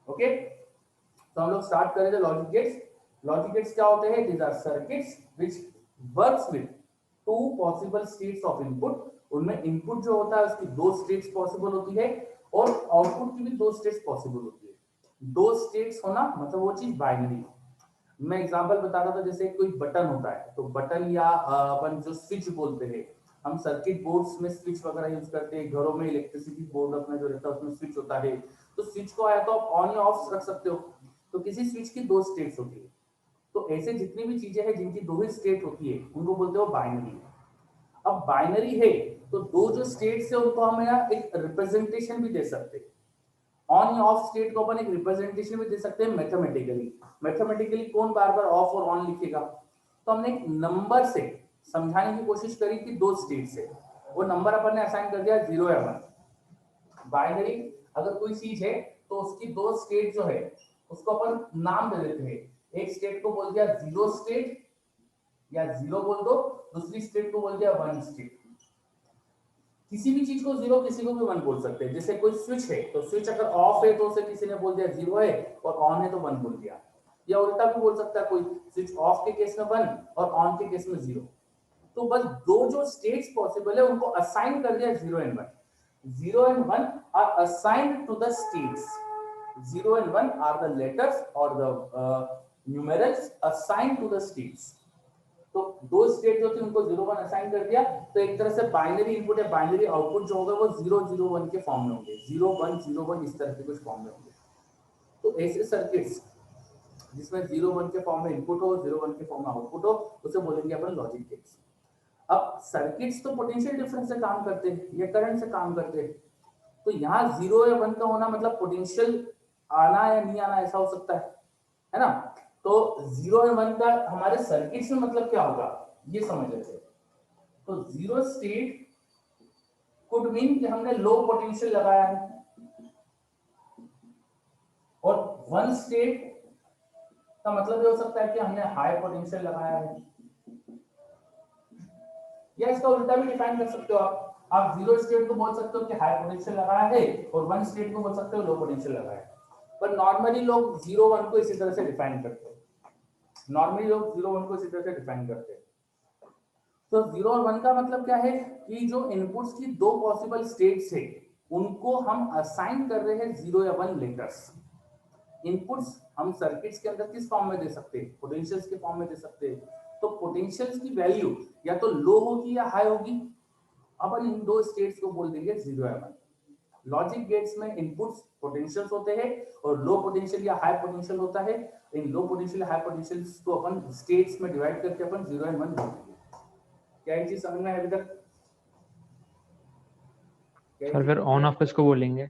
Okay, तो हम लोग स्टार्ट करें थे लॉजिक गेट्स। लॉजिक गेट्स क्या होते हैं? These are circuits which works with two possible states of input. उनमें इनपुट जो होता है उसकी दो स्टेट्स पॉसिबल होती है और आउटपुट की भी दो स्टेट्स पॉसिबल होती है। दो स्टेट्स होना मतलब वो चीज बाइनरी। मैं एग्जांपल बता रहा था, जैसे कोई बटन होता है तो बटन या अपन जो स्विच बोलते हैं, हम सर्किट बोर्ड्स में स्विच वगैरह यूज करते हैं, घरों में इलेक्ट्रिसिटी बोर्ड अपना जो रहता है उसमें स्विच होता है, तो स्विच को आया तो आप ऑन या ऑफ रख सकते हो। तो किसी स्विच की दो स्टेट्स होती है, तो ऐसे जितनी भी चीजें हैं जिनकी दो ही स्टेट होती है उनको बोलते हो बाइनरी। अब बाइनरी है तो दो जो स्टेट्स है उनको हम यहाँ एक रिप्रेजेंटेशन भी दे सकते हैं। ऑन या ऑफ स्टेट को अपन एक रिप्रेजेंटेशन भी दे सकते हैं मैथमेटिकली। मैथमेटिकली कौन बार बार ऑफ और ऑन लिखेगा? तो हमने एक नंबर से समझाने की कोशिश करी कि दो स्टेट से, वो नंबर अपन ने असाइन कर दिया 0 या 1। बाइनरी अगर कोई चीज है तो उसकी दो स्टेट जो है उसको अपन नाम दे देते हैं। एक स्टेट को बोल दिया 0 स्टेट या 0 बोल दो, दूसरी स्टेट को बोल दिया 1 स्टेट। किसी भी चीज को 0 किसी को भी 1 बोल सकते हैं। जैसे कोई स्विच है तो स्विच अगर ऑफ है तो उसे किसी ने बोल दिया 0 है और ऑन है तो 1 बोल दिया, या उल्टा भी बोल सकता है, कोई स्विच ऑफ के केस में 1 और ऑन के केस में 0। तो बस दो जो स्टेट्स पॉसिबल है उनको असाइन कर दिया 0 and 1। 0 and 1 are assigned to the states. 0 and 1 are the letters or the numerals assigned to the states. तो दो स्टेट जो थी उनको 0 1 असाइन कर दिया, तो एक तरह से बाइनरी इनपुट या बाइनरी आउटपुट जो होगा वो 0 0 1 के फॉर्म में होंगे। 0 1 0 1 इस तरह के कुछ फॉर्म में होंगे। तो ऐसे सर्किट्स जिसमें 0 1 के फॉर्म में इनपुट हो, 0 1 के फॉर्म में आउटपुट हो, उसे बोलेंगे अपन लॉजिक गेट्स। अब सर्किट्स तो पोटेंशियल डिफरेंस से काम करते हैं या करंट से काम करते हैं, तो यहाँ 0 या 1 का होना मतलब पोटेंशियल आना या नहीं आना ऐसा हो सकता है ना। तो 0 और 1 का हमारे सर्किट्स में मतलब क्या होगा ये समझ लेते हैं। तो 0 स्टेट कुड मीन कि हमने लो पोटेंशियल लगाया है, और 1 स्टेट का मतलब ये हो सकता है कि हमने हाई पोटेंशियल लगाया है, या इसका उल्टा भी डिफाइन कर सकते हो आप 0 स्टेट को बोल सकते हो कि हाई पोटेंशियल लगाया है और 1 स्टेट को बोल सकते हो लो पोटेंशियल लगाया है। पर नॉर्मली लोग 0 1 को इसी तरह से डिफाइन करते हैं। नॉर्मली लोग 0 1 को इसी तरह से डिफाइन करते हैं। तो 0 और 1 का मतलब क्या है कि जो इनपुट्स की दो पॉसिबल स्टेट्स है उनको हम असाइन कर रहे हैं 0 या 1 लेटर्स। इनपुट्स हम सर्किट्स के अंदर किस फॉर्म में दे सकते हैं? पोटेंशियल्स के फॉर्म में दे सकते हैं। तो पोटेंशियल्स की वैल्यू या तो लो होगी या हाई होगी। अपन इन दो स्टेट्स को बोल देंगे 0 या 1। लॉजिक गेट्स में इनपुट्स पोटेंशियल्स होते हैं और लो पोटेंशियल या हाई पोटेंशियल होता है। इन लो पोटेंशियल हाई पोटेंशियल्स को अपन स्टेट्स में डिवाइड करके अपन 0 एंड 1 बोल देंगे। क्या ये चीज समझ में है अभी तक? सर फिर ऑन ऑफ किसको बोलेंगे?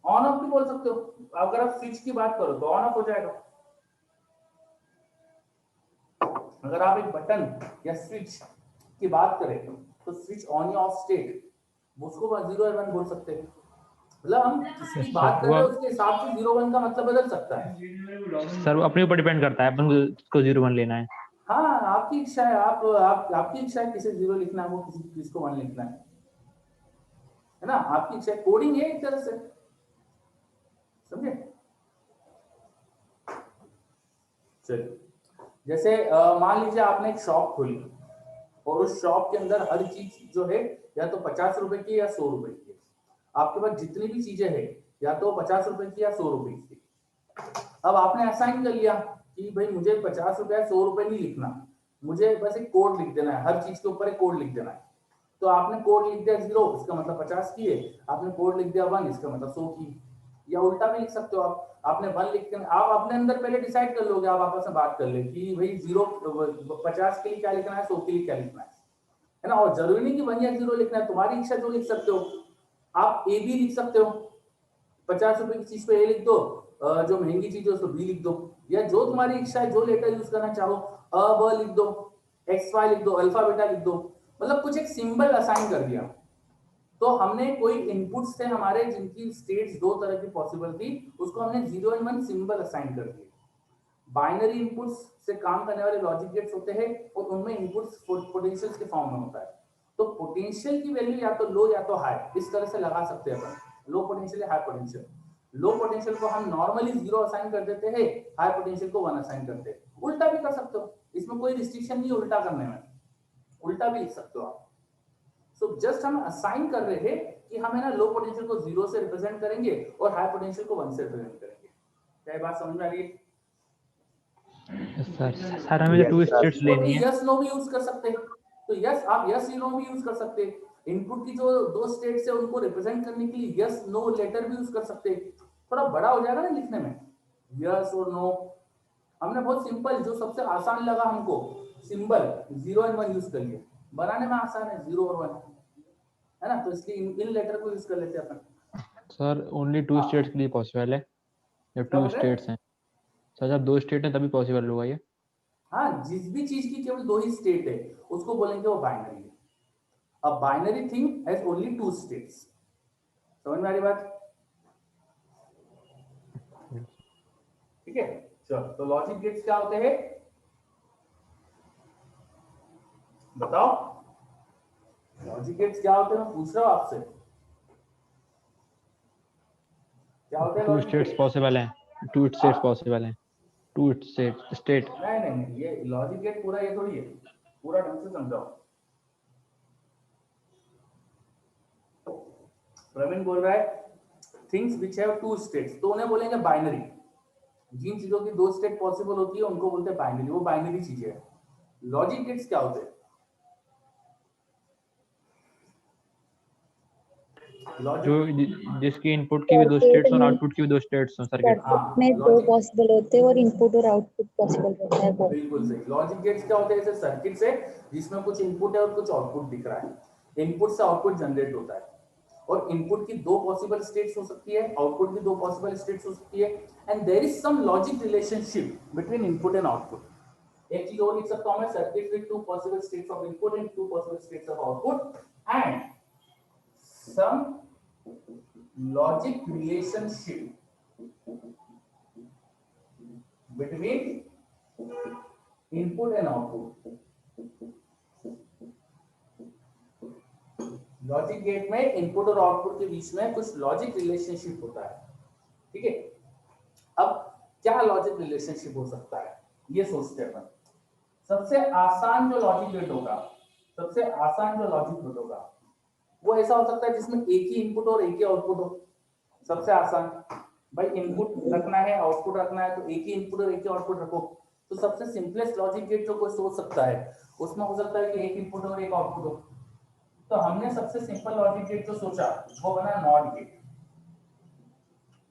ऑन ऑफ भी बोल सकते हो। अगर आप स्विच की बात करो तो ऑन ऑफ हो जाएगा। अगर आप एक बटन या स्विच की बात करें तो स्विच ऑन या ऑफ स्टेट उसको 0 या 1 बोल सकते हैं। मतलब हम किसकी बात कर रहे हैं उसके हिसाब से 0 1 का मतलब बदल सकता है। सर वो अपने ऊपर डिपेंड करता है, अपन को 0 1 लेना है। हाँ, आपकी इच्छा है। आपकी इच्छा है किसे 0 लिखना है, वो किसको 1 लिखना है ना। आपकी इच्छा है, कोडिंग है एक तरह से, समझे? चलिए, जैसे मान लीजिए आपने एक शॉप खोली और उस शॉप के अंदर हर चीज जो है या तो 50 रुपए की या 100 रुपए की है। आपके पास जितनी भी चीजें हैं या तो 50 रुपए की या 100 रुपए की। अब आपने असाइन कर लिया कि भाई मुझे 50 रुपए या 100 रुपए नहीं लिखना, मुझे बस एक कोड लिख देना है, हर चीज के ऊपर एक कोड लिख देना है। तो आपने कोड लिख दिया 0, इसका मतलब 50 की है। आपने कोड लिख दिया 1, इसका मतलब 100 की। या उल्टा भी लिख सकते हो आपने 1 लिख के आप अपने अंदर पहले डिसाइड कर लोगे, आप आपस में बात कर ले कि भाई 50 के लिए क्या लिखना है, 100 के लिए क्या लिखना है ना। और जरूरी नहीं कि 1 या 0 लिखना है, तुम्हारी इच्छा जो लिख सकते हो। आप ए बी लिख सकते हो, 50 रुपए की चीज पे ए लिख दो, जो महंगी चीज है उसको बी लिख दो, या जो तुम्हारी इच्छा है जो लेटर यूज करना चाहो अ ब लिख दो, एक्स वाई लिख दो, अल्फा बीटा लिख दो। मतलब कुछ एक सिंबल असाइन कर दिया। तो हमने कोई इनपुट्स थे हमारे जिनकी स्टेट्स दो तरह की पॉसिबल थी, उसको हमने 0 एंड 1 सिंबल असाइन कर दिए। बाइनरी इनपुट्स से काम करने वाले लॉजिक गेट्स होते हैं और उनमें इनपुट्स पोटेंशियल्स के फॉर्म में होता है। तो पोटेंशियल की वैल्यू या तो लो या तो हाई इस तरह से लगा सकते हैं अपन, लो पोटेंशियल या हाई पोटेंशियल। लो पोटेंशियल को हम नॉर्मली 0 असाइन कर देते हैं, हाई पोटेंशियल को 1 असाइन करते हैं। उल्टा भी कर सकते हो, इसमें कोई रिस्ट्रिक्शन नहीं उल्टा करने में, उल्टा भी लिख सकते हो आप। सो जस्ट हम असाइन कर रहे हैं कि हम है ना लो पोटेंशियल को 0 से रिप्रेजेंट करेंगे और हाई पोटेंशियल को 1 से रिप्रेजेंट करेंगे। क्या ये बात समझ में आ रही है? सर हमें जो टू स्टेट्स लेनी है। यस नो भी यूज कर सकते हैं, तो यस आप यस नो भी यूज कर सकते हैं। इनपुट की जो दो स्टेट्स है उनको रिप्रेजेंट करने के लिए यस नो लेटर भी यूज कर सकते हैं। थोड़ा बड़ा हो जाएगा ना लिखने में, यस और नो। हमने बहुत सिंपल जो सबसे आसान लगा हमको सिंबल 0 एंड 1 यूज कर लिया, बनाने में आसान है 0 और 1 है ना, तो इसलिए इन लेटर को यूज कर लेते हैं अपन। सर ओनली टू स्टेट्स के लिए पॉसिबल है, जब क्या टू बोल रहे हैं? स्टेट्स हैं। सर जब दो स्टेट हैं तभी पॉसिबल होगा ये। हाँ, जिस भी चीज की केवल दो ही स्टेट है उसको बोलेंगे वो बाइनरी है। A binary thing has only two states. समझ में आ रही बात? ठीक है, चलो तो लॉजिक गेट्स क्या होते हैं बताओ। लॉजिक गेट्स क्या होते हैं मैं पूछ रहा हूं आपसे, क्या होते हैं two logic states gates? Possible हैं, टू स्टेट्स पॉसिबल हैं, टू स्टेट। नहीं, ये लॉजिक गेट पूरा ये थोड़ी है, पूरा ढंग से समझाओ। प्रवीण बोल रहा है things which have two states, तो उन्हें बोलेंगे बाइनरी। जिन चीजों की दो स्टेट पॉसिबल होती है उनको बोलते हैं बाइनरी, वो बाइनरी चीजें है। लॉजिक गेट्स क्या होते हैं? जो जिसकी इनपुट की भी दो स्टेट्स और आउटपुट की भी दो स्टेट्स हो सर्किट। सर्किट में दो पॉसिबल होते हैं और इनपुट और आउटपुट पॉसिबल होता है वो। बिल्कुल सही। लॉजिक गेट्स क्या होते हैं? ऐसे सर्किट्स है जिसमें कुछ इनपुट है और कुछ आउटपुट दिख रहा है। इनपुट से आउटपुट जनरेट होता है और इनपुट की दो पॉसिबल स्टेट्स हो सकती है, आउटपुट की दो पॉसिबल स्टेट्स हो सकती है, and there is some logic relationship between input and output. एक चीज और लिख सकता हूं मैं, circuit with two possible states of input and two possible states of output and some logic relationship between input and output। Logic gate में input और output के बीच में कुछ लॉजिक रिलेशनशिप होता है, ठीक है। अब क्या लॉजिक रिलेशनशिप हो सकता है ये सोचते हैं अपन। सबसे आसान जो लॉजिक गेट होगा, सबसे आसान जो लॉजिक गेट होगा वो ऐसा हो सकता है जिसमें एक ही इनपुट और एक ही आउटपुट हो। सबसे आसान भाई इनपुट रखना है आउटपुट रखना है तो एक ही इनपुट और एक ही आउटपुट रखो। तो सबसे सिंपलेस्ट लॉजिक गेट जो कोई सोच सकता है उसमें हो सकता है कि एक इनपुट और एक आउटपुट हो। तो हमने सबसे सिंपल लॉजिक गेट जो सोचा वो बना नॉट गेट।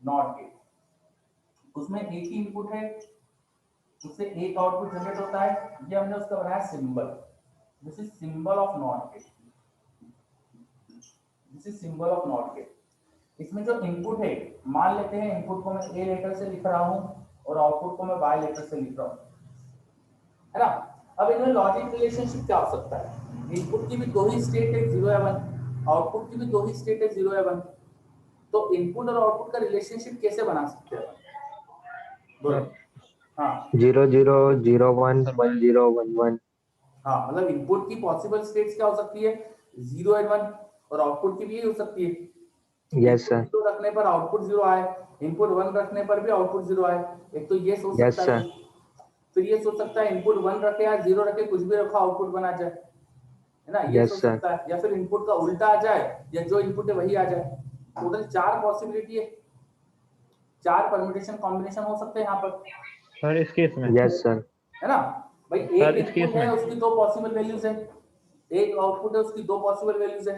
नॉट गेट उसमें एक ही इनपुट है, उससे एक आउटपुट जनरेट होता है, ये हमने उसका बनाया symbol. This is symbol of not gate, this is symbol of not gate. इसमें जो इनपुट है मान लेते हैं इनपुट को मैं ए लेटर से लिख रहा हूं और आउटपुट को मैं वाई लेटर से लिख रहा हूं, है ना। अब इनमें लॉजिक रिलेशनशिप क्या हो सकता है? इनपुट की भी दो ही स्टेट है 0 या 1, आउटपुट की भी दो ही स्टेट है 0 या 1। तो इनपुट और आउटपुट का रिलेशनशिप कैसे बना सकते हैं? बोलो। हाँ 0 0 0 1 1 0 1 1। हाँ, मतलब इनपुट की पॉसिबल स्टेट्स क्या हो सकती है? 0 एंड 1, और आउटपुट की भी यही हो सकती है। Yes sir. इनपुट 0 रखने पर आउटपुट 0 आए, इनपुट 1 रखने पर भी आउटपुट 0 आए। एक तो ये सोच यस सकता है, सर। फिर ये सोच सकता है इनपुट 1 रखे या 0 रखे कुछ भी रखो आउटपुट बना जाए, है ना। ये यस सोच सर। सकता है, या फिर इनपुट का उल्टा आ जाए या जो इनपुट है वही आ जाए। टोटल 4 पॉसिबिलिटी है, 4 परम्यूटेशन कॉम्बिनेशन हो सकते हैं यहाँ पर। सर इस केस में यस सर। है ना भाई, सर, एक इस केस इनपुट है में उसकी दो पॉसिबल वैल्यूज है, एक आउटपुट है उसकी दो पॉसिबल वैल्यूज है,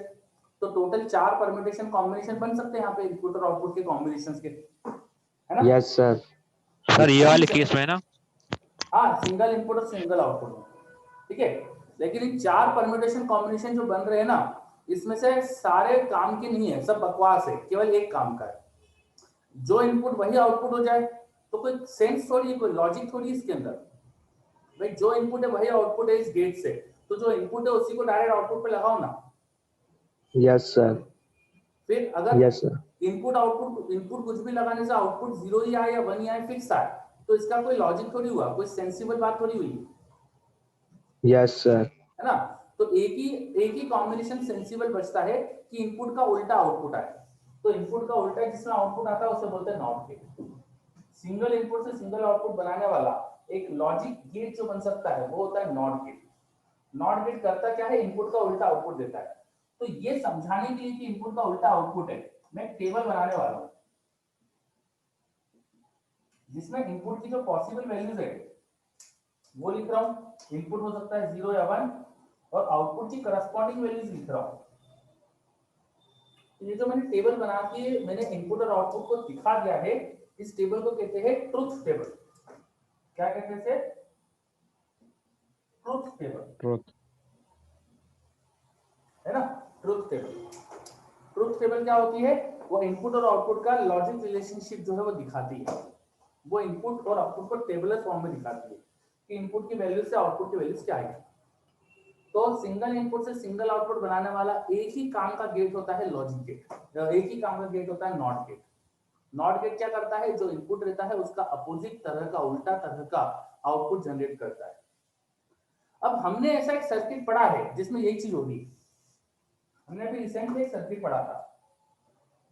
तो टोटल 4 परम्यूटेशन कॉम्बिनेशन बन सकते हैं यहाँ पे इनपुट और आउटपुट के कॉम्बिनेशंस के, है ना। Yes sir. सर ये वाले केस में ना, हाँ, सिंगल इनपुट और सिंगल आउटपुट में, ठीक है। लेकिन इन 4 परम्यूटेशन कॉम्बिनेशन जो बन रहे हैं ना, इसमें से सारे काम के नहीं है, सब बकवास है, केवल एक काम का है। जो इनपुट वही आउटपुट हो जाए तो कोई सेंस थोड़ी, कोई लॉजिक थोड़ी इसके अंदर। भाई जो इनपुट है वही आउटपुट है इस गेट से, तो जो इनपुट है उसी को डायरेक्ट आउटपुट पे लगाओ ना। Yes sir. फिर अगर yes sir. Input output, input कुछ भी लगाने से आउटपुट 0 ही आए या 1 ही आए फिक्स आए, तो इसका कोई लॉजिक थोड़ी हुआ, कोई सेंसिबल बात थोड़ी हुई, यस सर। है ना। तो एक ही कॉम्बिनेशन सेंसिबल बचता है कि इनपुट का उल्टा आउटपुट आए। तो इनपुट का उल्टा जिसमें आउटपुट आता है उसे बोलते हैं नॉट गेट। सिंगल इनपुट से सिंगल आउटपुट बनाने वाला एक लॉजिक गेट जो बन सकता है वो होता है नॉट गेट। नॉट गेट करता क्या है, इनपुट का उल्टा आउटपुट देता है। तो ये समझाने के लिए कि इनपुट का उल्टा आउटपुट है, मैं एक टेबल बनाने वाला हूं जिसमें इनपुट की जो पॉसिबल वैल्यूज है वो लिख रहा हूं। इनपुट हो सकता है 0 या 1 और आउटपुट की करस्पॉन्डिंग वैल्यूज लिख रहा हूं। तो ये जो मैंने टेबल बना के मैंने इनपुट और आउटपुट को दिखा दिया है, इस टेबल को कहते हैं ट्रुथ टेबल। क्या कहते हैं? ट्रुथ टेबल, ट्रुथ, है ना। ट्रुथ टेबल, ट्रुथ टेबल क्या होती है? वो इनपुट और आउटपुट का लॉजिक रिलेशनशिप जो है वो दिखाती है। वो इनपुट और आउटपुट को टेबलर फॉर्म में दिखाती है कि इनपुट की वैल्यू से आउटपुट की वैल्यूज क्या है। तो सिंगल इनपुट से सिंगल आउटपुट बनाने वाला एक ही काम का गेट होता है लॉजिक गेट, एक ही काम का गेट होता है नॉट गेट। नॉट गेट क्या करता है? जो इनपुट रहता है उसका अपोजिट तरह का, उल्टा तरह का आउटपुट जनरेट करता है। अब हमने ऐसा एक सर्किट पढ़ा है जिसमें यही चीज होगी। हमने अभी रिसेंटली एक सर्किट पढ़ा था,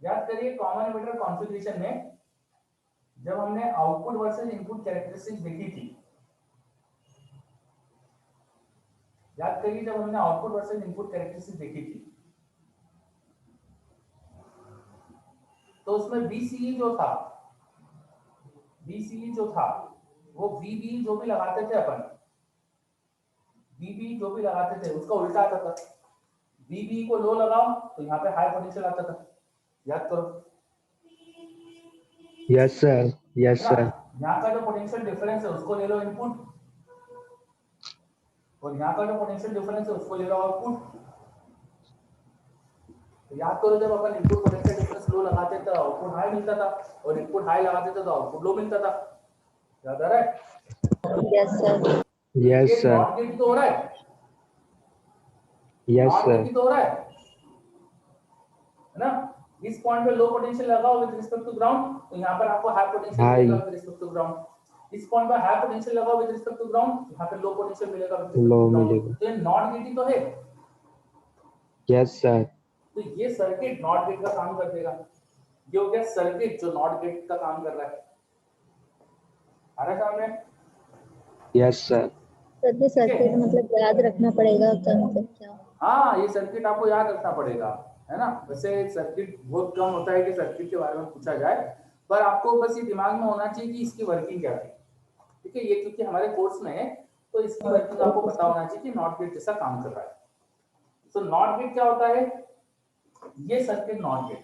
याद करिए कॉमन एमिटर कॉन्फ़िगरेशन में जब हमने आउटपुट वर्सेस इनपुट कैरेक्टरिस्टिक्स देखी थी। याद करिए जब हमने आउटपुट वर्सेस इनपुट कैरेक्टरिस्टिक्स देखी थी तो उसमें बीसीई जो था, बीसीई जो था वो वीबी जो भी लगाते थे अपन, वीबी जो भी लगाते थे उसका उल्टा आता था। वीबी को लो लगाओ तो यहाँ पे हाई पोटेंशियल आता था, याद करो। यस सर, यस है ना, सर, यहाँ का जो पोटेंशियल डिफरेंस है उसको ले लो इनपुट, और यहाँ का जो पोटेंशियल डिफरेंस है उसको ले लो आउटपुट। तो याद करो जब अपन इनपुट पोटेंशियल डिफरेंस लो लगाते थे तो आउटपुट हाई मिलता था, और इनपुट हाई लगाते थे तो आउटपुट लो मिलता था। याद आ रहा है? Yes, sir. यस ये सर, नॉट गेट तो हो रहा है, यस नॉट सर, गेट तो हो रहा है ना। इस पॉइंट पे लो पोटेंशियल लगाओ विद रिस्पेक्ट टू ग्राउंड तो यहाँ पर आपको हाई पोटेंशियल हाई, मिलेगा विद रिस्पेक्ट टू ग्राउंड। इस पॉइंट पे हाई पोटेंशियल लगाओ विद रिस्पेक्ट टू ग्राउंड, यहाँ पे लो पोटेंशियल मिलेगा with respect low to ground. मिलेगा। तो ये नॉट गेट ही तो है। यस सर, तो ये सर्किट नॉट गेट का काम कर देगा। ये हो गया सर्किट जो नॉट गेट का काम कर रहा है। आ रहा है सामने? यस सर, सर ये सर्किट मतलब याद रखना पड़ेगा क्या, मतलब क्या? हाँ, ये सर्किट आपको याद रखना पड़ेगा, है ना। वैसे सर्किट बहुत कम होता है कि सर्किट के बारे में पूछा जाए, पर आपको बस ये दिमाग में होना चाहिए कि इसकी वर्किंग क्या है। ठीक है, ये क्योंकि हमारे कोर्स में है तो इसकी वर्किंग आपको पता होना चाहिए कि नॉट गेट जैसा काम कर रहा है। तो नॉट गेट क्या होता है? ये सर्किट नॉट गेट,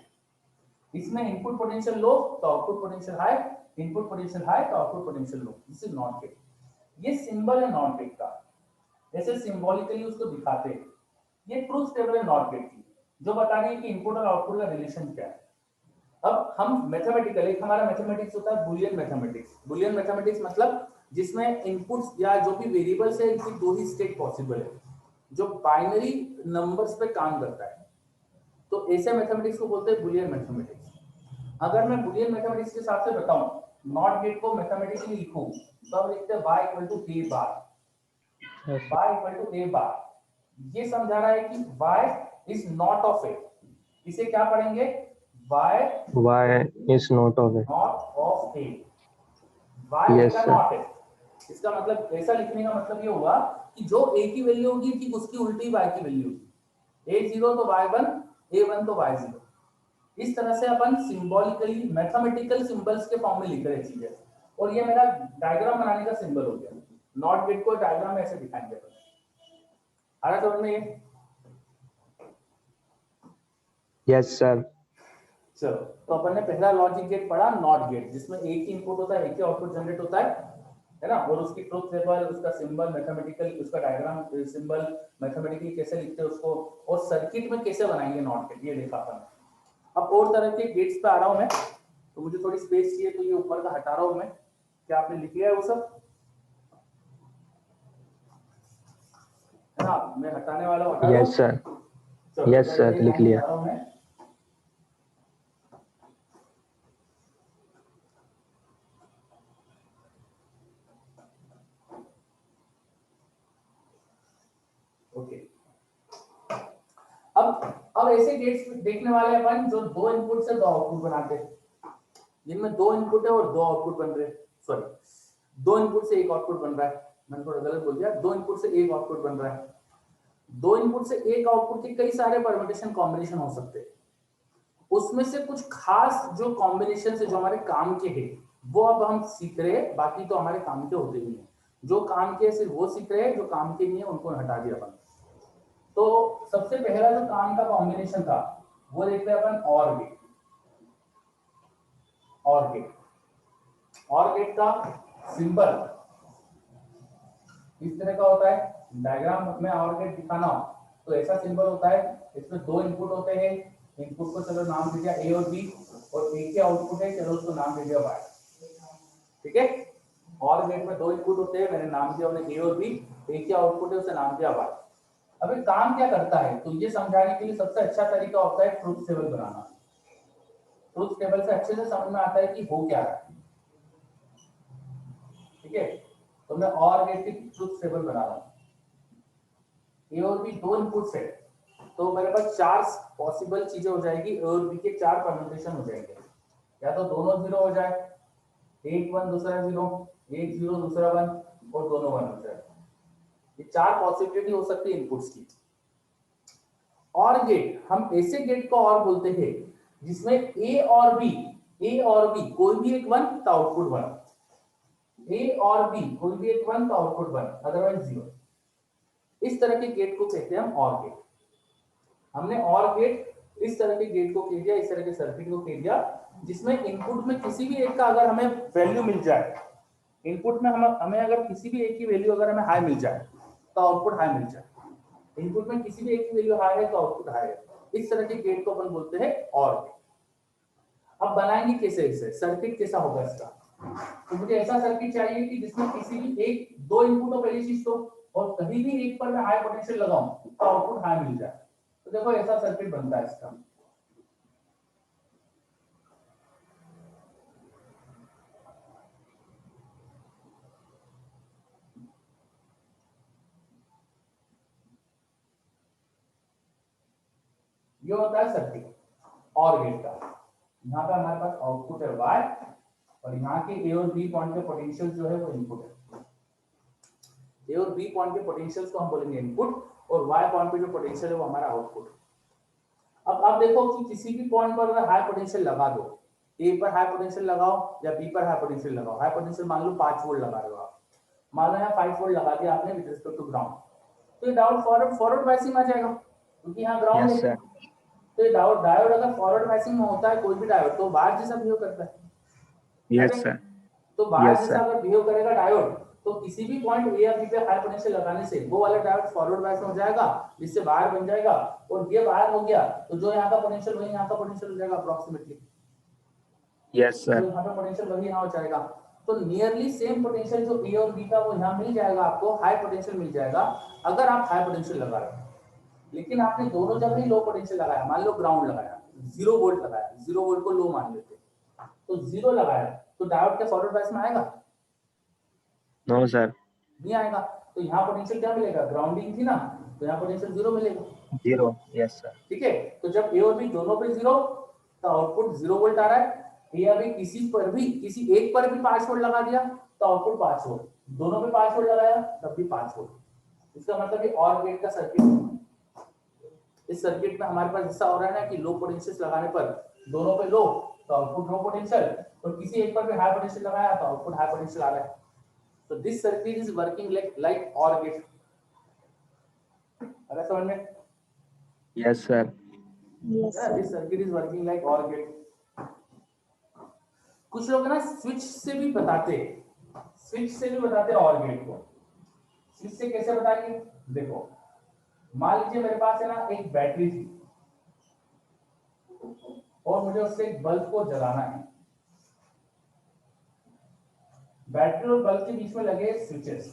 इसमें इनपुट पोटेंशियल लो तो output potential high, input potential high तो output potential low. This is not gate. ये सिंबल है नॉट गेट का, ऐसे सिंबॉलिकली उसको दिखाते हैं। ये ट्रुथ टेबल है नॉट गेट की, जो बता रही है कि इनपुट और आउटपुट का रिलेशन क्या है। अब हम मैथमेटिकल, एक हमारा मैथमेटिक्स होता है बुलियन मैथमेटिक्स। बुलियन मैथमेटिक्स मतलब जिसमें इनपुट्स या जो भी वेरिएबल्स है इनकी दो ही स्टेट पॉसिबल है, जो बाइनरी नंबर्स पे काम करता है। तो ऐसे मैथमेटिक्स को बोलते हैं बुलियन मैथमेटिक्स। अगर मैं बुलियन मैथमेटिक्स के हिसाब से बताऊं, नॉट गेट को मैथमेटिकली लिखूं तो हम लिखते हैं y equal to a bar, y equal to a bar. ये समझा रहा है कि y is not of a। इसे क्या पढ़ेंगे? y Y is not of it. Not of a। y yes का सर, नॉट है, इसका मतलब ऐसा लिखने का मतलब ये हुआ कि जो a की वैल्यू होगी ठीक उसकी उल्टी y की वैल्यू होगी। a 0 तो y 1, a 1 तो y 0। इस तरह से अपन सिंबॉलिकली मैथमेटिकल सिंबल्स के फॉर्म में लिख रहे चीजें। और ये मेरा डायग्राम बनाने का सिंबल हो गया। नॉट गेट को डायग्राम में ऐसे दिखाएंगे अपन। आ रहा समझ में ये? यस सर, चलो, तो अपन ने पहला लॉजिक गेट पढ़ा नॉट गेट, जिसमें एक ही इनपुट होता है, एक ही आउटपुट जनरेट होता है ना। और उसकी ट्रुथ टेबल, उसका सिंबल मैथमेटिकल, उसका डायग्राम सिंबल मैथमेटिकली कैसे लिखते हैं उसको, और सर्किट में कैसे बनाएंगे नॉट गेट, ये देखा अपन। अब और तरह के गेट्स पे आ रहा हूं मैं, तो मुझे थोड़ी स्पेस चाहिए तो ये ऊपर का हटा रहा हूं मैं। क्या आपने लिख लिया है वो सब? है ना, मैं हटाने वाला हूं, हटा दूं? यस सर, चलो, यस सर, लिख लिया। हटा रहा हूं मैं। ओके, अब ऐसे गेट्स देखने वाले हैं अपन जो दो इनपुट से दो आउटपुट बनाते हैं, जिनमें दो इनपुट है और दो आउटपुट बन रहे हैं। सॉरी, दो इनपुट से एक आउटपुट बन रहा है, मैंने थोड़ा गलत बोल दिया, दो इनपुट से एक आउटपुट बन रहा है। दो इनपुट से एक आउटपुट के कई सारे परम्यूटेशन कॉम्बिनेशन हो सकते हैं, उसमें से कुछ खास जो कॉम्बिनेशन है जो हमारे काम के हैं वो अब हम सीख रहे हैं, बाकी तो हमारे काम के होते नहीं है। जो काम के सिर्फ वो सीख रहे हैं, जो काम के नहीं है उनको हटा दिया अपन। तो सबसे पहला जो काम का कॉम्बिनेशन था वो देखते हैं अपन और गेट। और गेट का सिंबल इस तरह का होता है। डायग्राम में और गेट दिखाना हो तो ऐसा सिंबल होता है, इसमें दो इनपुट होते हैं, इनपुट को चलो नाम दे दिया ए और बी, और ए के आउटपुट है, चलो उसको नाम दे दिया वाई। ठीक है, और गेट में दो इनपुट होते हैं, मैंने नाम दिया उन्हें ए और बी, ए के आउटपुट है उसे नाम दिया वाई। अब ये काम क्या करता है तो ये समझाने के लिए सबसे अच्छा तरीका होता है ट्रुथ टेबल बनाना। ट्रुथ टेबल से अच्छे से समझ में आता है कि हो क्या रहा है। ठीक है, तो मैं और गेट की ट्रुथ टेबल बना रहा हूं। ए और बी दो इनपुट्स है, तो मेरे पास चार पॉसिबल चीजें हो जाएगी, ए और बी के चार परम्यूटेशन हो जाएंगे। या तो दोनों जीरो हो जाए, एक वन दूसरा जीरो, एक जीरो दूसरा वन, और दोनों वन हो जाए। ये चार पॉसिबिलिटी हो सकती है इनपुट्स की। और गेट, हम ऐसे गेट को और बोलते हैं जिसमें ए और बी कोई भी एक वन तो आउटपुट वन, ए और बी कोई भी एक वन तो आउटपुट वन, अदरवाइज जीरो। इस तरह के गेट को कहते हैं हम और गेट। हमने और गेट इस तरह के गेट को कह दिया, इस तरह के सर्किट को कह दिया जिसमें इनपुट में किसी भी एक का अगर हमें वैल्यू मिल जाए, इनपुट में हमें अगर किसी भी एक की वैल्यू अगर हमें हाई मिल जाए तो आउटपुट हाई मिल जाए, इनपुट में किसी भी एक की वैल्यू हाई है तो आउटपुट हाई है। इस तरह के गेट को अपन बोलते हैं और गेट। अब बनाएंगे कैसे, इसे सर्किट कैसा होगा इसका, तो मुझे ऐसा सर्किट चाहिए कि जिसमें किसी भी एक दो इनपुट हो पहली चीज तो, और कहीं भी एक पर मैं हाई पोटेंशियल लगाऊं तो आउटपुट हाई मिल जाए। तो देखो ऐसा सर्किट बनता है इसका। ये होता है सर्किट और गेट का। यहाँ पे हमारे पास आउटपुट है y, और यहाँ के ए और बी पॉइंट के पोटेंशियल जो है वो इनपुट है। ए और बी पॉइंट के पोटेंशियल्स को हम बोलेंगे इनपुट, और y पॉइंट पे जो पोटेंशियल है वो हमारा आउटपुट। अब देखो कि किसी भी पॉइंट पर अगर हाई पोटेंशियल लगा दो, ए पर हाई पोटेंशियल लगाओ या बी पर हाई पोटेंशियल लगाओ, हाई पोटेंशियल मान लो 5 वोल्ट लगा रहे हो आप, मान लो यहाँ 5 वोल्ट लगा दिया आपने विद रिस्पेक्ट टू ग्राउंड, तो ये डायोड फॉरवर्ड बायसिंग में आ जाएगा क्योंकि यहाँ ग्राउंड Yes, है। sir. तो ये डायोड अगर फॉरवर्ड बायसिंग में होता है कोई भी डायोड तो बाहर जैसा बिहेव करता है। Yes, sir. तो बाहर Yes, जैसा sir. अगर बिहेव करेगा डायोड, तो किसी भी पॉइंट ए या बी पे हाई पोटेंशियल लगाने से वो वाला डायोड फॉरवर्ड बायस में हो जाएगा, जिससे बाहर बन जाएगा, और ये बाहर हो गया तो जो यहाँ का पोटेंशियल वही यहाँ का पोटेंशियल हो जाएगा अप्रोक्सीमेटली। Yes, तो sir. यहाँ पे पोटेंशियल वही यहाँ हो जाएगा, तो नियरली सेम पोटेंशियल जो ए और बी का वो यहाँ मिल जाएगा, आपको हाई पोटेंशियल मिल जाएगा अगर आप हाई पोटेंशियल लगा रहे हो। लेकिन आपने दोनों जगह ही लो पोटेंशियल लगाया, मान लो ग्राउंड लगाया, 0 वोल्ट लगाया, 0 वोल्ट को लो मान लेते, तो 0 लगाया तो डायोड के फॉरवर्ड बायस में आएगा? No, sir. नहीं आएगा। तो यहाँ पोटेंशियल क्या मिलेगा, ग्राउंडिंग थी ना, तो यहाँ पोटेंशियल 0 मिलेगा। 0. Yes, sir. ठीक है, तो जब ए और बी दोनों पे 0 तो आउटपुट 0 वोल्ट आ रहा है। ए या बी किसी पर भी किसी एक पर भी 5 वोल्ट लगा दिया तो आउटपुट 5 वोल्ट, दोनों पे 5 वोल्ट लगाया तब भी 5 वोल्ट। इसका मतलब ये और गेट का सर्किट। इस सर्किट में हमारे पास ऐसा हो रहा है ना कि लो पोटेंशियल लगाने पर दोनों पे लो तो आउटपुट लो पोटेंशियल, और किसी एक पर भी हाई पोटेंशियल लगाया तो आउटपुट हाई पोटेंशियल आ रहा है। So this circuit is working like OR gate. अरे समझ में? Yes, sir. Yes, Yeah, sir. this circuit is working like OR gate. कुछ लोग ना स्विच से भी बताते OR गेट को। स्विच से कैसे बताएंगे? देखो, मान लीजिए मेरे पास है ना एक बैटरी थी और मुझे उससे एक बल्ब को जलाना है। बैटरी और बल्ब के बीच में लगे स्विचेस,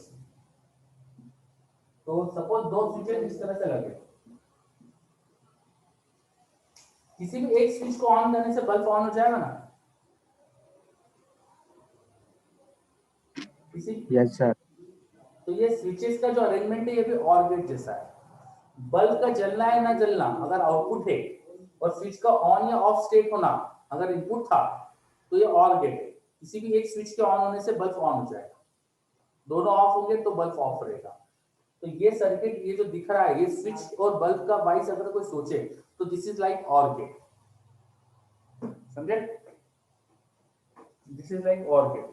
तो सपोज दो स्विचेस इस तरह से लगे, किसी भी एक स्विच को ऑन करने से बल्ब ऑन हो जाएगा ना? किसी Yes, sir. तो ये स्विचेस का जो अरेंजमेंट है ये भी OR गेट जैसा है। बल्ब का जलना है ना जलना अगर आउटपुट है, और स्विच का ऑन या ऑफ स्टेट होना अगर इनपुट था, तो ये और गेट है। किसी भी एक स्विच के ऑन होने से बल्ब ऑन हो जाएगा, दोनों ऑफ होंगे तो बल्ब ऑफ रहेगा। तो ये सर्किट, ये जो दिख रहा है, ये स्विच और बल्ब का वाइस अगर कोई सोचे तो दिस इज लाइक और गेट, समझे? दिस इज लाइक और गेट,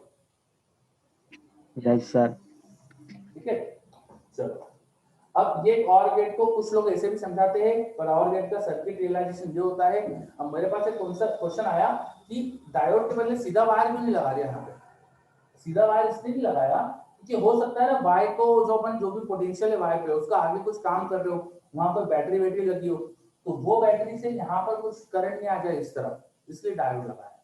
Yes, sir. ठीक है। चलो, अब ये और गेट को कुछ लोग ऐसे भी समझाते हैं, पर और गेट का सर्किट रियलाइजेशन ये होता है। अब मेरे पास एक क्वेश्चन आया कि डायोड के बदले सीधा वायर क्यों नहीं लगा दिया यहाँ पे? सीधा वायर इसलिए नहीं लगाया क्योंकि हो सकता है ना वायर को जो अपन जो भी पोटेंशियल है वायर पे उसका आगे कुछ काम कर रहे हो, वहां पर बैटरी वैटरी लगी हो, तो वो बैटरी से यहाँ पर कुछ करंट नहीं आ जाए इस तरफ, इसलिए डायोड लगाया।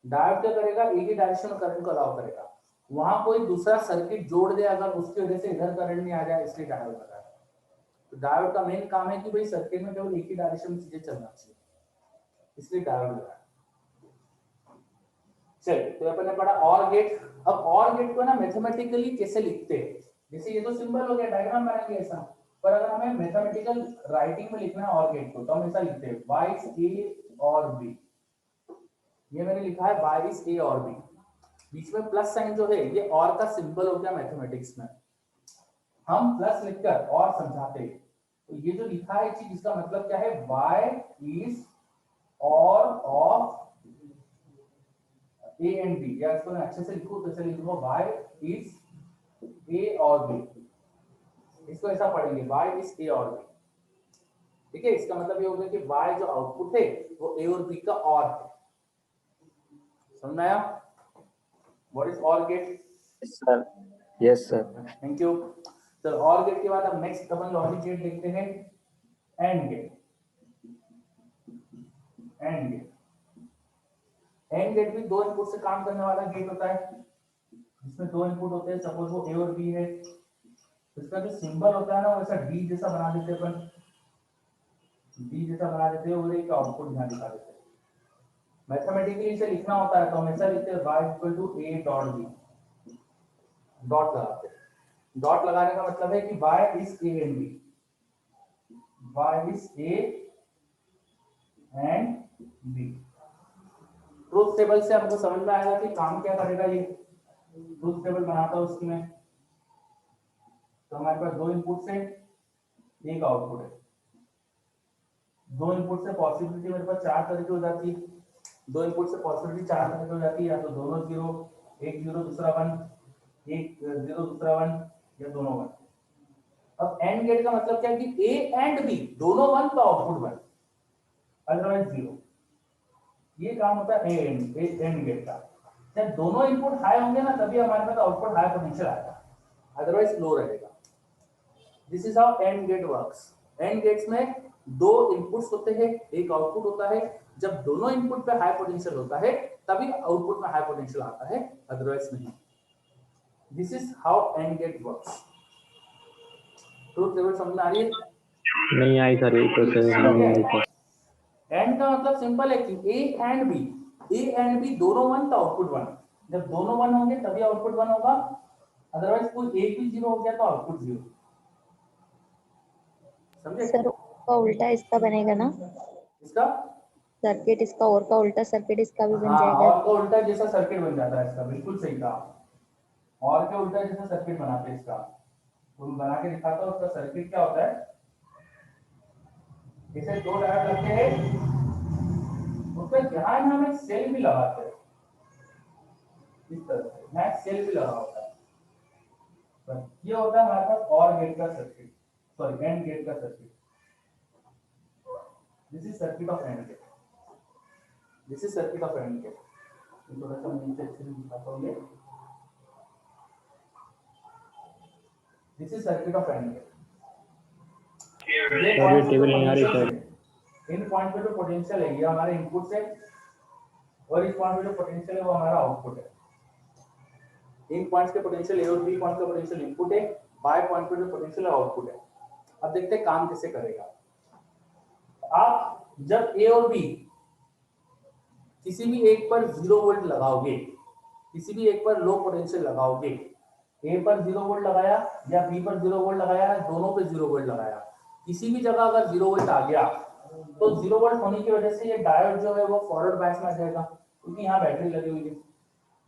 डायोड क्या करेगा, एक ही डायरेक्शन में करंट को अलाउ करेगा, वहां कोई दूसरा सर्किट जोड़ दे अगर उसकी वजह से इधर करंट नहीं आ जाए, इसलिए डायोड लगाया। तो डायोड का मेन काम है कि भाई सर्किट में केवल एक ही डायरेक्शन में चीजें चलना चाहिए, इसलिए डायोड लगाया। चलिए, तो अपन ने पढ़ा और गेट। अब और गेट को ना मैथमेटिकली कैसे लिखते हैं, जैसे ये तो सिंबल हो गया, डायग्राम बनाएंगे ऐसा, पर अगर हमें मैथमेटिकल राइटिंग में लिखना है और गेट को, तो हम ऐसा लिखते हैं y is a और b। ये मैंने लिखा है y is a और b, बीच में प्लस साइन जो है ये और का सिंबल हो गया मैथमेटिक्स में। हम प्लस लिखकर और समझाते हैं, तो ये जो लिखा है चीज, इसका मतलब क्या है, y is और ऑफ A एंड B, या इसको मैं अच्छे से लिखूं तो ऐसे लिखूंगा y is A और B, इसको ऐसा पढ़ेंगे y is A और B, ठीक है। इसका मतलब ये हो गया कि y जो आउटपुट है वो A और B का और है, समझ में आया? What is OR gate? Yes, sir. Yes, sir. Thank you. तो और गेट के बाद अब नेक्स्ट अपन लॉजिक गेट देखते हैं, AND gate. AND gate, AND gate भी दो इनपुट से काम करने वाला गेट होता है, जिसमें दो इनपुट होते हैं, सपोज वो A और B है, इसका जो सिंबल होता है ना वैसा D जैसा बना देते हैं अपन, D जैसा बना देते हैं और एक आउटपुट यहाँ दिखा देते हैं। मैथमेटिकली इसे लिखना होता है तो हम ऐसा लिखते हैं y equal to a dot b, dot लगाते हैं। डॉट लगाने का मतलब है कि y is a and b, y is a and b। Truth table से हमको समझ में आएगा कि काम क्या करेगा ये। ट्रूथ टेबल बनाता हूं उसकी मैं, तो हमारे पास दो इनपुट से एक आउटपुट है, दो इनपुट से पॉसिबिलिटी मेरे पास चार तरह की हो जाती है, दो इनपुट से पॉसिबिलिटी चार तरह की हो जाती है, या तो दोनों जीरो, एक जीरो दूसरा वन, एक जीरो दूसरा वन, या दोनों वन। अब एंड गेट का मतलब क्या है कि ए एंड बी दोनों वन तो आउटपुट वन, अदरवाइज जीरो। ये काम होता है एंड गेट का। जब दोनों इनपुट हाई होंगे ना तभी हमारे पास आउटपुट हाई पोटेंशियल आएगा, अदरवाइज लो रहेगा। This is how AND gate works. AND gates में दो इनपुट्स होते हैं, एक आउटपुट होता है। जब दोनों इनपुट पे हाई पोटेंशियल होता है तभी आउटपुट में हाई पोटेंशियल आता है, अदरवाइज नहीं। This is how AND gate works. Truth table समझ में आ रही है? नहीं आई सर, ये तो सर नहीं आई सर। एंड का मतलब सिंपल है कि ए एंड बी दोनों वन तो आउटपुट वन। जब दोनों वन होंगे तभी आउटपुट वन होगा, अदरवाइज कोई एक भी जीरो हो गया तो आउटपुट जीरो। समझे? सर का उल्टा इसका बनेगा ना, इसका सर्किट इसका और का उल्टा सर्किट इसका भी बन हाँ, जाएगा। और का उल्टा जैसा सर्किट बन जाता है इसका, बिल्कुल सही कहा। और के उल्टा जैसा सर्किट बनाते हैं इसका, तो बना के दिखाता हूँ। उसका सर्किट क्या होता है, जैसे दो डायोड लगते हैं, उसमें जहां हम एक सेल भी लगाते हैं, इस तरह से यहाँ सेल भी लगा होता है। पर ये होता है हमारे पास और गेट का सर्किट, सॉरी एंड गेट का circuit. This is circuit of AND gate, this is circuit of AND gate. थोड़ा सा नीचे अच्छे से दिखाता हूँ ये, this is circuit of AND gate. ये टेबल नहीं आ रही सर। इन पॉइंट पे जो पोटेंशियल है ये हमारे इनपुट से, और इस पॉइंट पे जो पोटेंशियल है वो हमारा आउटपुट है। इन पॉइंट्स के पोटेंशियल ए और बी पॉइंट का पोटेंशियल इनपुट है, बाय पॉइंट पे जो पोटेंशियल है आउटपुट है। अब देखते हैं काम कैसे करेगा। आप जब ए और बी किसी भी एक पर 0 वोल्ट लगाओगे, किसी भी एक पर लो पोटेंशियल लगाओगे, ए पर 0 वोल्ट लगाया या बी पर 0 वोल्ट लगाया, दोनों पे 0 वोल्ट लगाया, किसी भी जगह अगर 0 वोल्ट आ गया तो 0 वोल्ट होने की वजह से ये डायोड जो है वो फॉरवर्ड बायस में आ जाएगा, क्योंकि यहाँ बैटरी लगी हुई है,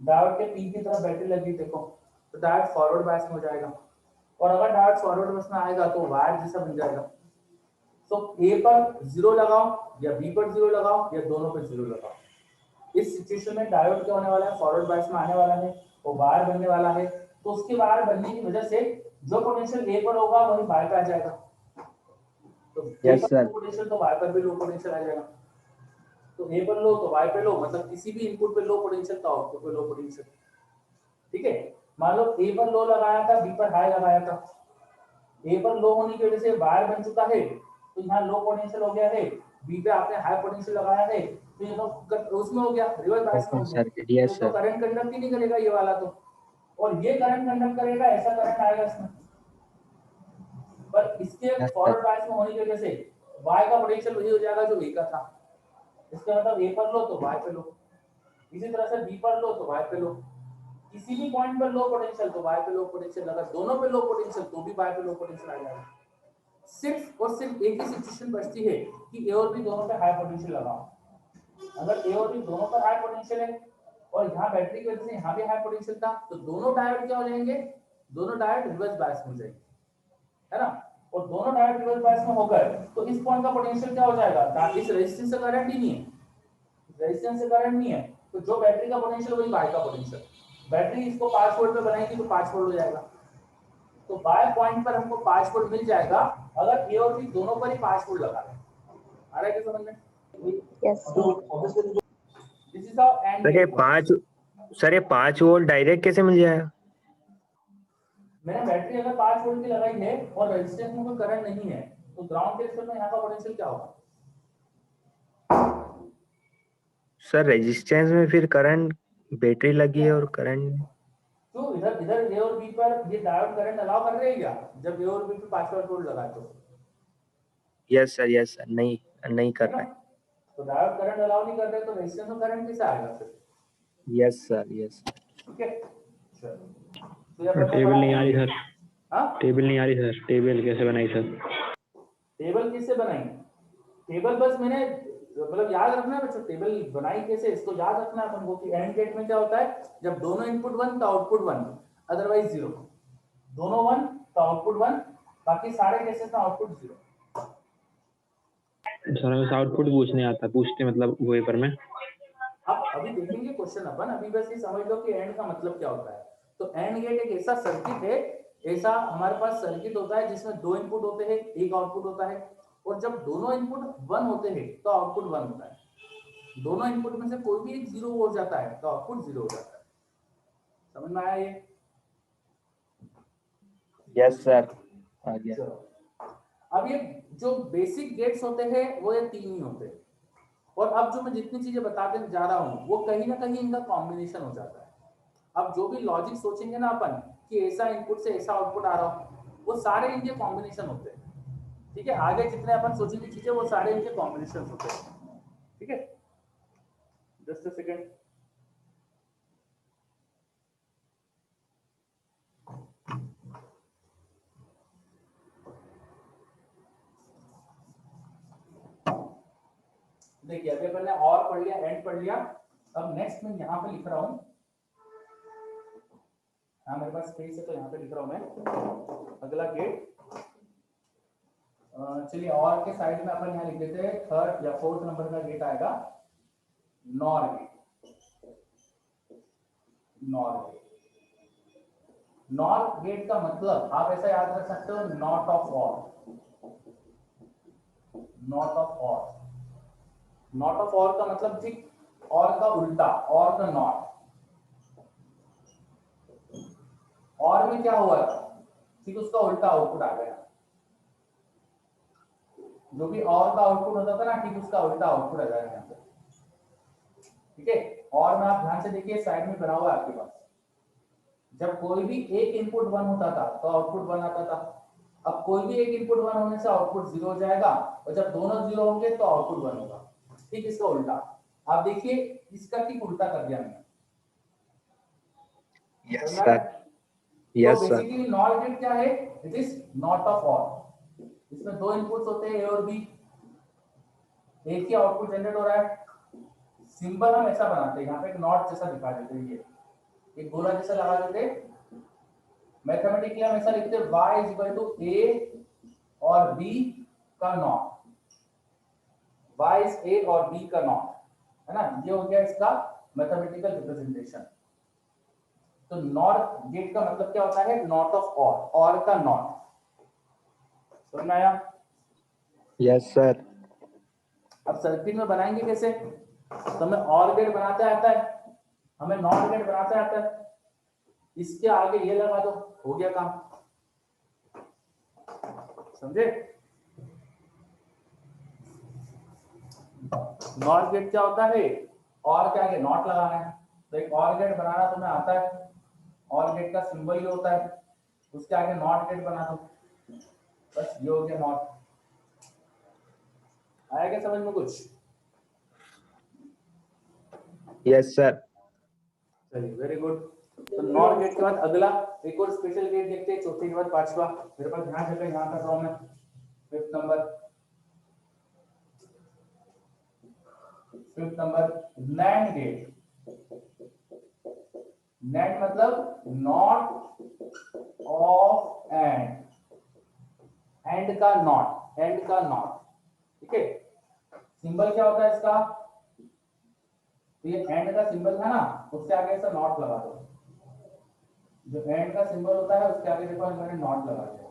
डायोड के पी की तरफ बैटरी लगी, देखो तो डायोड फॉरवर्ड बायस में हो जाएगा। और अगर डायोड फॉरवर्ड बायस में आएगा तो वायर जैसा बन जाएगा। तो ए पर 0 लगाओ या बी पर 0 लगाओ या दोनों पे 0 लगाओ, इस सिचुएशन में डायोड क्या होने वाला है, फॉरवर्ड बायस में आने वाला है, वो वायर बनने वाला है। तो उसके वायर बनने की वजह से जो पोटेंशियल ए पर होगा वही वाई पे आ जाएगा, तो ए Yes, पर sir. लो पोटेंशियल तो वाई पर भी लो पोटेंशियल आ जाएगा। तो ए पर लो तो वाई पे लो, मतलब किसी भी इनपुट पे लो पोटेंशियल तो आउटपुट पे लो पोटेंशियल। ठीक है, मान लो ए पर लो लगाया था, बी पर हाई लगाया था, ए पर लो होने की वजह से वायर बन चुका है, तो यहाँ लो पोटेंशियल हो गया है, बी पे आपने हाई पोटेंशियल लगाया है, तो ये तो उसमें हो गया, रिवर्स बायस में Open हो गया। circuit. Yes, तो sir. करंट कंडक्ट ही नहीं करेगा ये वाला तो, और ये करंट कंडक्ट करेगा, ऐसा करंट आएगा इसमें। पर इसके Yes, sir. फॉरवर्ड बायस में होने की वजह से y का पोटेंशियल वही हो जाएगा जो a का था। इसका मतलब a पर लो तो y पे लो, इसी तरह से b पर लो तो y पे लो, किसी भी पॉइंट पर लो पोटेंशियल तो y पे लो पोटेंशियल, अगर दोनों पे लो पोटेंशियल तो भी y पे लो पोटेंशियल आ जाएगा। सिर्फ और सिर्फ एक ही सिचुएशन बचती है कि a और b दोनों पे हाई पोटेंशियल लगाओ। अगर a और b दोनों पर हाई पोटेंशियल है और यहाँ बैटरी की वजह से यहाँ भी हाई पोटेंशियल था, तो दोनों डायोड क्या हो जाएंगे, दोनों डायोड रिवर्स बायस में हो जाएंगे, है ना। और दोनों डायोड रिवर्स बायस में हो गए तो इस पॉइंट का पोटेंशियल क्या हो जाएगा, इस रेजिस्टेंस से करंट ही नहीं है, रेजिस्टेंस से करंट नहीं है, तो जो बैटरी का पोटेंशियल वही बाय का पोटेंशियल। बैटरी इसको 5 वोल्ट पे बनाएगी तो 5 वोल्ट हो जाएगा, तो बाय पॉइंट पर हमको 5 वोल्ट मिल जाएगा अगर ए और बी दोनों पर ही 5 वोल्ट लगा रहे हैं। आ रहा है क्या समझ में? Yes, sir. This is how and sir ये 5 वोल्ट डायरेक्ट कैसे मिल जाएगा? मैंने बैटरी अगर 5 वोल्ट की लगाई है और रेजिस्टेंस में कोई करंट नहीं है, तो ग्राउंड के रिलेशन में यहाँ का पोटेंशियल क्या होगा? सर रेजिस्टेंस में फिर करंट, बैटरी लगी है और करंट। तो इधर इधर ए और बी पर ये डायोड करंट अलाउ कर रहे हैं क्या, जब ए और बी पे 5 वोल्ट लगा तो? यस सर, नहीं नहीं कर है ना, रहा है। तो डायोड करंट अलाउ नहीं कर रहे तो रेजिस्टेंस में करंट कैसे आएगा फिर? Yes sir. ठीक है, चलो तो ये अपन टेबल नहीं आ रही सर, हाँ टेबल नहीं आ रही सर, टेबल कैसे बनाई सर? टेबल कैसे बनाई? टेबल बस मैंने मतलब याद रखना है बच्चों, टेबल बनाई कैसे इसको याद रखना है अपन को कि एंड गेट में क्या होता है, जब दोनों इनपुट 1 तो आउटपुट 1, अदरवाइज 0, दोनों 1 तो आउटपुट 1, बाकी सारे केसेस में आउटपुट 0। सर हमें आउटपुट पूछने आता, पूछते मतलब वही पर में। अब अभी देखेंगे क्वेश्चन अपन, अभी बस ये समझ लो कि एंड का मतलब क्या होता है। तो एंड गेट एक ऐसा सर्किट है, ऐसा हमारे पास सर्किट होता है जिसमें 2 इनपुट होते हैं, एक आउटपुट होता है, और जब दोनों इनपुट 1 होते हैं तो आउटपुट 1 होता है, दोनों इनपुट में से कोई भी एक 0 हो जाता है तो आउटपुट 0 हो जाता है। समझ में आया ये? यस सर, आ गया। चलो अब ये जो बेसिक गेट्स होते हैं वो ये 3 ही होते हैं, और अब जो मैं जितनी चीजें बताते जा रहा हूँ वो कहीं ना कहीं इनका कॉम्बिनेशन हो जाता है। अब जो भी लॉजिक सोचेंगे ना अपन कि ऐसा इनपुट से ऐसा आउटपुट आ रहा हो, वो सारे इनके कॉम्बिनेशन होते हैं। ठीक है, आगे जितने अपन सोचेंगे चीजें वो सारे इनके कॉम्बिनेशन होते हैं। ठीक है, जस्ट अ सेकंड। देखिए अभी अपन ने और पढ़ लिया, एंड पढ़ लिया, अब नेक्स्ट मैं यहाँ पे लिख रहा हूँ, हाँ मेरे पास स्पेस है तो यहाँ पे लिख रहा हूँ मैं अगला गेट। चलिए और के साइड में अपन यहाँ लिख देते हैं 3rd या 4th नंबर का गेट आएगा नॉर गेट। नॉर गेट का मतलब आप ऐसा याद रख सकते हो, नॉट ऑफ और। नॉट ऑफ और, नॉट ऑफ और का मतलब ठीक और का उल्टा, और का नॉट। और में क्या हुआ था, ठीक उसका उल्टा आउटपुट आ गया, जो भी और का आउटपुट होता था ना, ठीक उसका उल्टा आउटपुट आ जाएगा यहाँ पे। ठीक है, और में आप ध्यान से देखिए साइड में बना हुआ है आपके पास, जब कोई भी एक इनपुट 1 होता था तो आउटपुट 1 आता था, अब कोई भी एक इनपुट 1 होने से आउटपुट 0 हो जाएगा, और जब दोनों 0 होंगे तो आउटपुट 1 होगा। ठीक इसका उल्टा, आप देखिए इसका ठीक उल्टा कर दिया मैंने। यस समझ में आ सर, रहा है? यस तो सर। बेसिकली नॉट गेट क्या है, इट इज नॉट ऑफ और। इसमें दो इनपुट्स होते हैं ए और बी, एक ही आउटपुट जनरेट हो रहा है। सिंबल हम ऐसा बनाते हैं, यहाँ पे एक नॉट जैसा दिखा देते हैं, ये एक गोला जैसा लगा देते हैं। मैथमेटिकली हम ऐसा लिखते हैं y इज इक्वल टू ए और b का नॉट, y इज a और b का नॉट, है ना, ये हो गया इसका मैथमेटिकल रिप्रेजेंटेशन। तो नॉर गेट का मतलब क्या होता है, नॉट ऑफ और का नॉट, समझ में आया? Yes sir. अब सर्किट में बनाएंगे कैसे, तो हमें और गेट बनाते आता है, हमें नॉट गेट बनाते आता है, इसके आगे ये लगा दो, हो गया काम, समझे? नॉट गेट क्या होता है, और के आगे नॉट लगाना है, तो एक और गेट बनाना तुम्हें आता है, और गेट का सिंबल ये होता है, उसके आगे नॉट गेट बना दो, बस ये हो गया नॉट। आया क्या समझ में कुछ? Yes sir. चलिए वेरी गुड। तो नॉट गेट के बाद अगला एक और स्पेशल गेट देखते हैं, चौथे के बाद पांचवा, मेरे पास ध्यान जगह यहाँ कर रहा हूँ मैं, 5th number NAND gate. NAND मतलब नॉट ऑफ एंड, एंड का नॉट, एंड का नॉट, ठीक है। सिंबल क्या होता है इसका, तो ये एंड का सिंबल है ना, उसके आगे ऐसा नॉट लगा दो, जो एंड का सिंबल होता है उसके आगे देखो मैंने नॉट लगा दिया,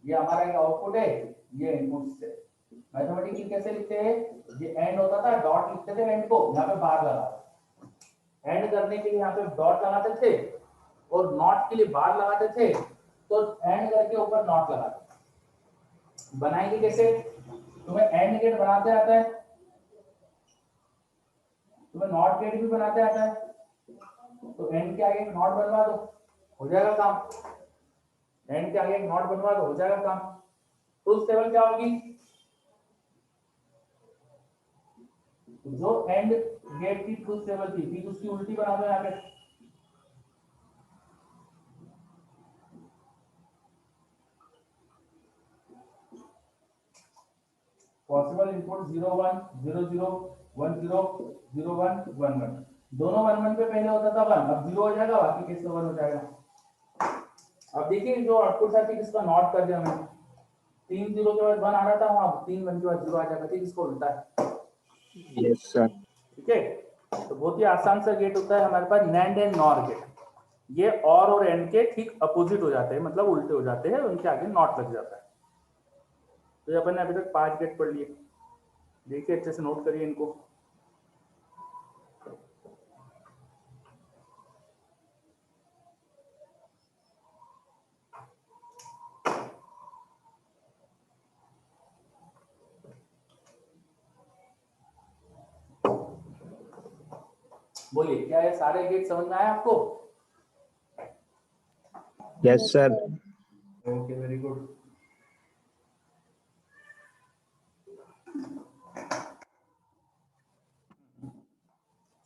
ये हमारा एक आउटपुट है, ये इनपुट से। मैथमेटिकली कैसे लिखते हैं, ये एंड होता था, डॉट लिखते थे एंड को, यहाँ पे बार लगा, एंड करने के लिए यहाँ पे डॉट लगाते थे और नॉट के लिए बार लगाते थे, तो एंड करके ऊपर नॉट लगाते। बनाएंगे कैसे, तुम्हें एंड गेट बनाते आता है, तुम्हें नॉट गेट भी बनाते आता है, तो एंड के आगे एक नॉट बनवा दो, हो जाएगा काम। एंड के आगे एक नॉट बनवा दो, हो जाएगा काम। ट्रूथ टेबल क्या होगी, जो एंड गेट की ट्रूथ टेबल थी, फिर उसकी उल्टी बना दो यहाँ पे। पॉसिबल इनपुट 0 1 0 0 1 0 0 1 1 1, दोनों 1 1 पे पहले होता था 1, अब 0 हो जाएगा, बाकी कैसे 1 हो जाएगा। अब देखिए जो आउटपुट था, ठीक इसका नॉट कर दिया मैंने, 3 0 के बाद 1 आ रहा था, वहां 3 1 के बाद 0 आ जाएगा, ठीक इसको उल्टा है। Yes sir. ठीक है, तो बहुत ही आसान सा गेट होता है हमारे पास नैंड एंड नॉर गेट। ये और एंड के ठीक अपोजिट हो जाते हैं, मतलब उल्टे हो जाते हैं, उनके आगे नॉट लग जाता है। तो ये अपन ने अभी तक 5 गेट पढ़ लिए, देखिए अच्छे से नोट करिए इनको। बोलिए क्या ये सारे गेट समझ में आए आपको? Yes sir. Okay very good.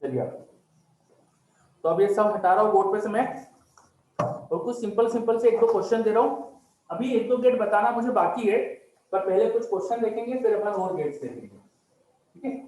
चलिए अब तो अब ये सब हटा रहा हूँ बोर्ड पे से मैं, और कुछ सिंपल सिंपल से एक दो क्वेश्चन दे रहा हूँ। अभी एक दो गेट बताना मुझे बाकी है, पर पहले कुछ क्वेश्चन देखेंगे, फिर अपन और गेट्स देखेंगे, ठीक है।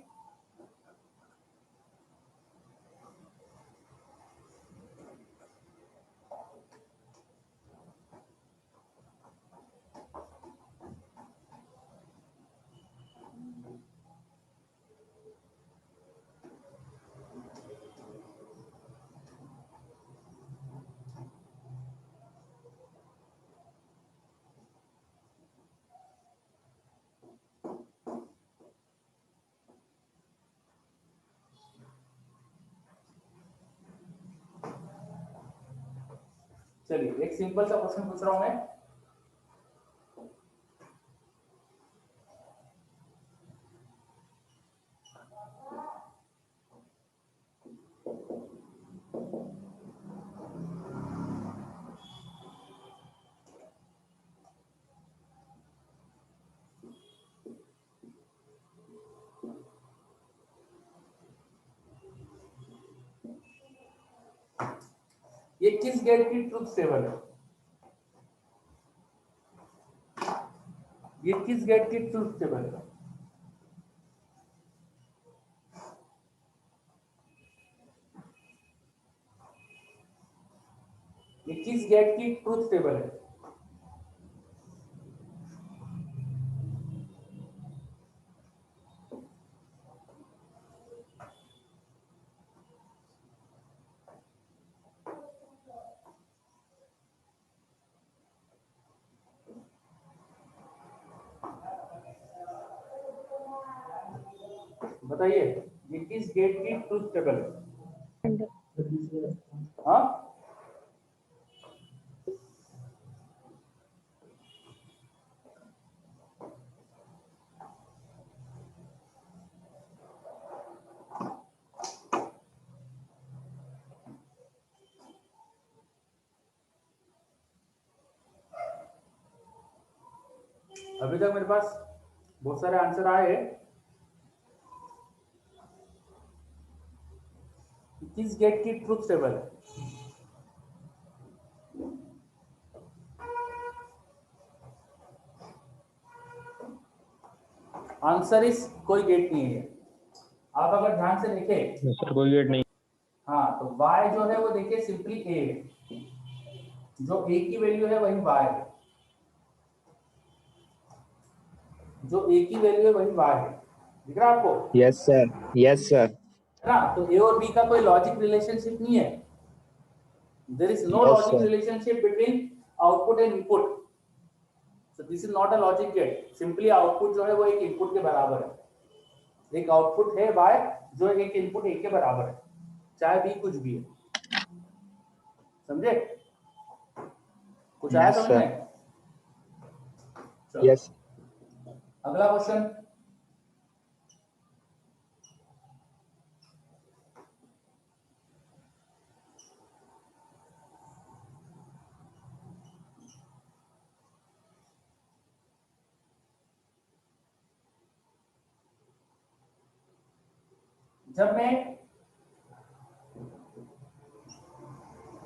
चलिए एक सिंपल सा क्वेश्चन पूछ रहा हूं मैं। ये किस गेट की ट्रुथ टेबल है? ये किस गेट की ट्रुथ टेबल है? ये किस गेट की ट्रुथ टेबल है? बताइए, ये किस गेट की ट्रुथ टेबल है? हाँ, अभी तक मेरे पास बहुत सारे आंसर आए हैं। किस गेट की ट्रुथ टेबल है? आंसर इस कोई गेट नहीं है। आप अगर ध्यान से देखें, सर कोई गेट नहीं। हाँ, तो y जो है वो देखिए सिंपली a है, जो a की वैल्यू है वही y है, जो a की वैल्यू है वही y है। दिख रहा है आपको? यस सर, यस सर, है ना? तो a और b का कोई लॉजिक रिलेशनशिप नहीं है। There is no yes logic sir, relationship between output and input, so this is not a logic gate. Simply output जो है वो एक इनपुट के बराबर है। एक आउटपुट है y जो एक इनपुट a के बराबर है, चाहे b कुछ भी है। समझे? कुछ आया यस समझ सर, में? चलो यस। अगला क्वेश्चन। जब मैं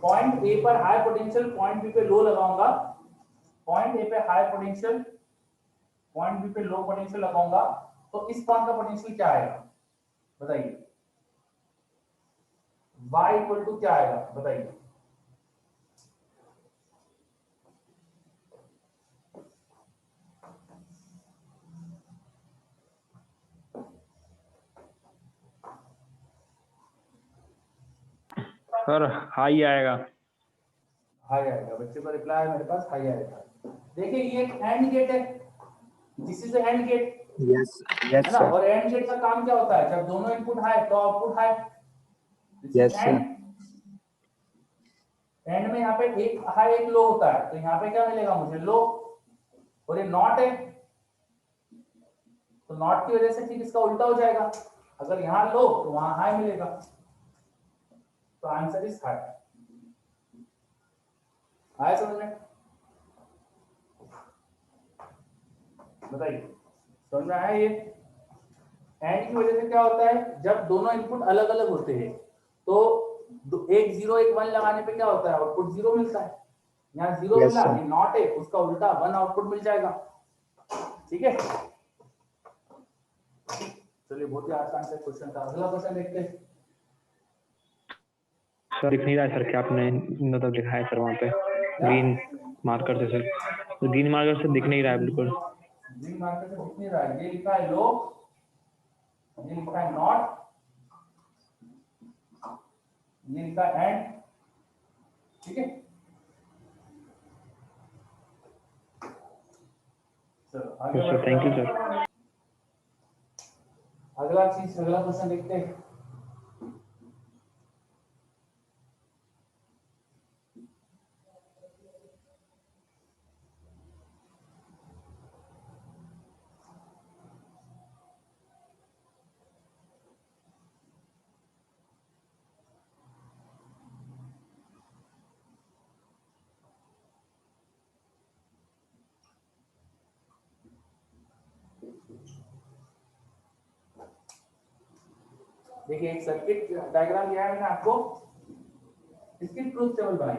पॉइंट ए पर हाई पोटेंशियल, पॉइंट बी पे लो लगाऊंगा, पॉइंट ए पे हाई पोटेंशियल, पॉइंट बी पे लो पोटेंशियल लगाऊंगा, तो इस पॉइंट का पोटेंशियल क्या आएगा? बताइए। y इक्वल टू क्या आएगा? बताइए। सर हाई आएगा। हाई आएगा। बच्चे का रिप्लाई है मेरे पास, हाई आएगा। देखिए ये एक एंड गेट है, this is AND gate, yes, yes है ना? सर, और एंड गेट का काम क्या होता है? जब दोनों इनपुट हाई तो output high. This is yes sir, and. And में यहाँ पे एक हाई एक लो होता है, तो यहाँ पे क्या मिलेगा मुझे? लो। और ये नॉट है, तो नॉट की वजह से ठीक इसका उल्टा हो जाएगा। अगर यहाँ लो तो वहां हाई मिलेगा, तो आंसर इज हाई। आया समझ में? बताइए, समझ में आया? ये एंड की वजह से क्या होता है, जब दोनों इनपुट अलग अलग होते हैं तो एक 0 एक 1 लगाने पे क्या होता है? आउटपुट 0 मिलता है। यहाँ 0 यस मिला, सर, ये नॉट है, उसका उल्टा 1 आउटपुट मिल जाएगा। ठीक है, चलिए बहुत ही आसान से क्वेश्चन था। अगला क्वेश्चन देखते हैं। सर दिख नहीं रहा है सर, क्या आपने मतलब लिखा है सर वहाँ पे ग्रीन मार्कर से सर? ग्रीन मार्कर से दिख नहीं रहा है बिल्कुल। ग्रीन मार्कर से दिख नहीं रहा है। ये लिखा है लो, ये लिखा है नॉट, ये लिखा है एंड। ठीक है, चलो आगे सर बढ़ते थैंक यू हैं। सर। अगला चीज, अगला क्वेश्चन देखते हैं। देखिए एक सर्किट डायग्राम दिया है मैंने आपको, इसकी ट्रुथ टेबल बनाई।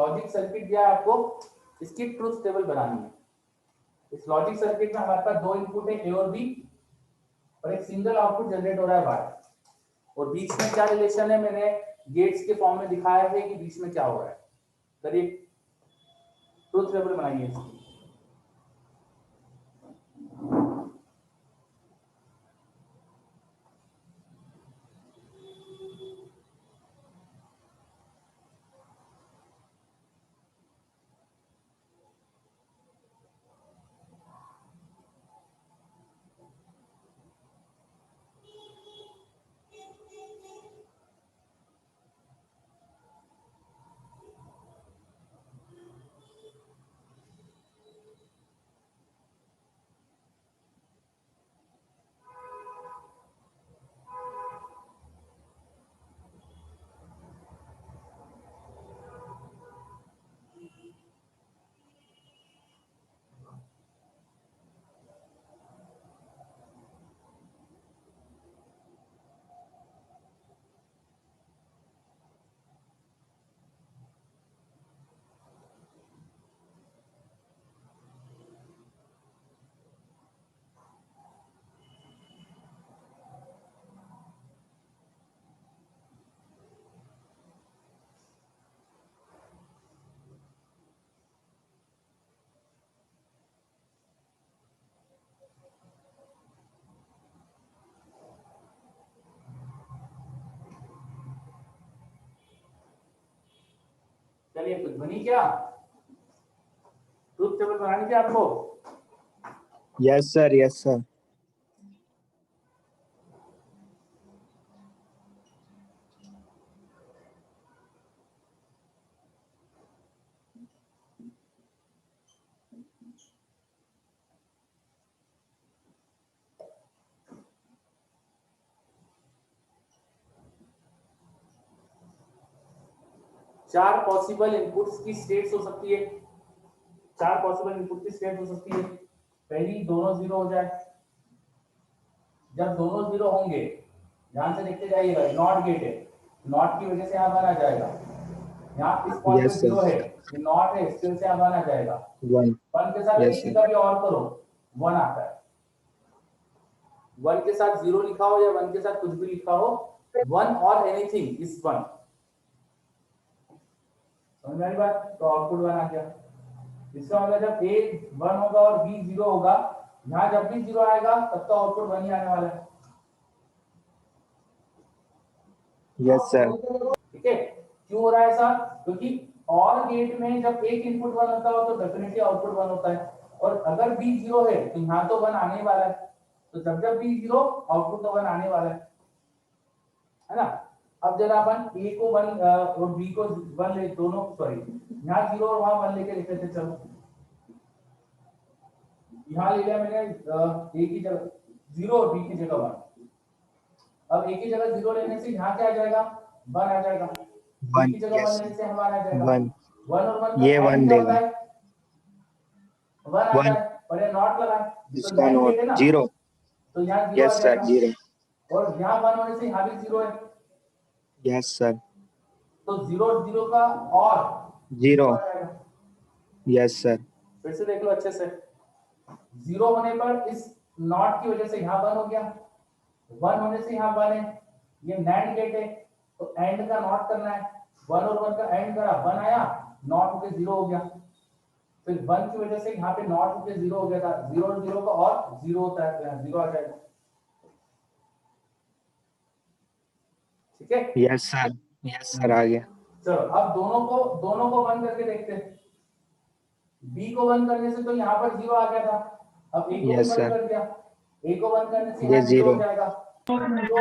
लॉजिक सर्किट दिया है आपको, इसकी ट्रुथ टेबल बनानी है। इस लॉजिक सर्किट में हमारे पास दो इनपुट है ए और बी, और एक सिंगल आउटपुट जनरेट हो रहा है वाई, और बीच में क्या रिलेशन है मैंने गेट्स के फॉर्म में दिखाया है कि बीच में क्या हो रहा है। करिए ट्रुथ टेबल बनाइए इसकी। चलिए कुछ बनी क्या? ट्रुथ टेबल बनानी थी आपको। Yes sir, yes sir. चार पॉसिबल इनपुट्स की स्टेट्स हो सकती है, चार पॉसिबल इनपुट की स्टेट हो सकती है। पहली दोनों जीरो हो जाए, जब दोनों जीरो होंगे ध्यान से देखते जाइएगा, नॉट गेट है, नॉट की वजह से यहाँ वन आ जाएगा, यहाँ इस पॉइंट पे Yes, जीरो sir. है, ये नॉट है, इसकी वजह से यहाँ वन आ जाएगा। वन। वन के साथ Yes, किसी sir. का भी और करो, वन आता है। वन के साथ जीरो लिखा हो या वन के साथ कुछ भी लिखा हो, वन और एनीथिंग इज वन। समझ में आई बात? तो आउटपुट वन आ गया। इसका मतलब जब ए वन होगा और बी जीरो होगा, यहाँ जब भी जीरो आएगा तब तो आउटपुट वन ही आने वाला है। Yes, sir. ठीक है, क्यों हो रहा है ऐसा? क्योंकि और गेट में जब एक इनपुट वन होता हो तो डेफिनेटली आउटपुट वन होता है, और अगर बी जीरो है तो यहाँ तो वन आने ही वाला है, तो जब जब बी जीरो आउटपुट तो वन आने वाला है ना। अब जरा अपन ए को वन और बी को वन ले, दोनों सॉरी यहाँ जीरो और वहां वन लेके लिखते थे। चलो यहाँ ले लिया मैंने ए की जगह जीरो और बी की जगह वन। अब ए की जगह जीरो लेने से यहाँ क्या आ जाएगा, वन आ जाएगा। वन। की जगह Yes. वन लेने से हमारा आ जाएगा वन। वन, और वन ये वन देगा। वन आता वन। है, और ये नॉट लगा है, तो इसका नाइन नोट गेट है ना, जीरो। तो यहाँ जीरो आ Yes, sir. जाएगा, जीरो। और यहाँ वन होने से यहाँ भी जीरो है, Yes, sir. तो जीरो जीरो का और जीरो। आ जाएगा। Yes, sir. फिर से देख लो अच्छे से, जीरो होने पर इस नॉट की वजह से यहाँ वन हो गया, वन होने से यहाँ वन है, ये नैंड गेट है, तो एंड का नॉट करना है, वन और वन का एंड करा, वन आया, नॉट होके जीरो हो गया, फिर वन की वजह से यहाँ पे नॉट होके जीरो हो गया था, जीरो और जीरो का और जीरो होता है, तो यहाँ जीरो आ जाएगा। ठीक है, Yes, sir. Yes, sir. आ गया। चलो अब दोनों को वन करके देखते हैं। बी को वन करने से तो यहाँ पर जीरो आ गया था, अब ए को Yes, वन sir. कर दिया, ए को वन करने से ये यहाँ जीरो हो जीरो। जाएगा,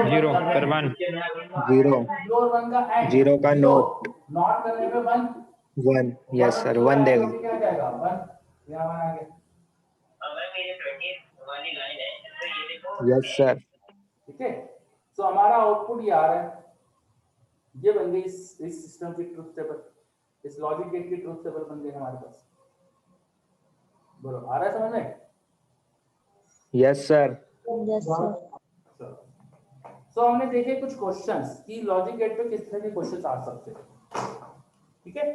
जीरो फिर वन। जीरो। जीरो और वन का एंड, जीरो का नोट। नॉट करने पे one, one. Yes, sir. One देगा। क्या जाएगा वन, यहाँ वन आ गया। Yes, sir. ठीक है, तो हमारा आउटपुट ये आ रहा है, ये बन गई इस सिस्टम की ट्रुथ टेबल, इस लॉजिक गेट की ट्रुथ टेबल बन गई हमारे पास। बोलो आ रहा है समझ में? Yes, sir. Yes, sir. सो हमने देखे कुछ क्वेश्चंस कि लॉजिक गेट पे किस तरह के क्वेश्चंस आ सकते हैं। ठीक है,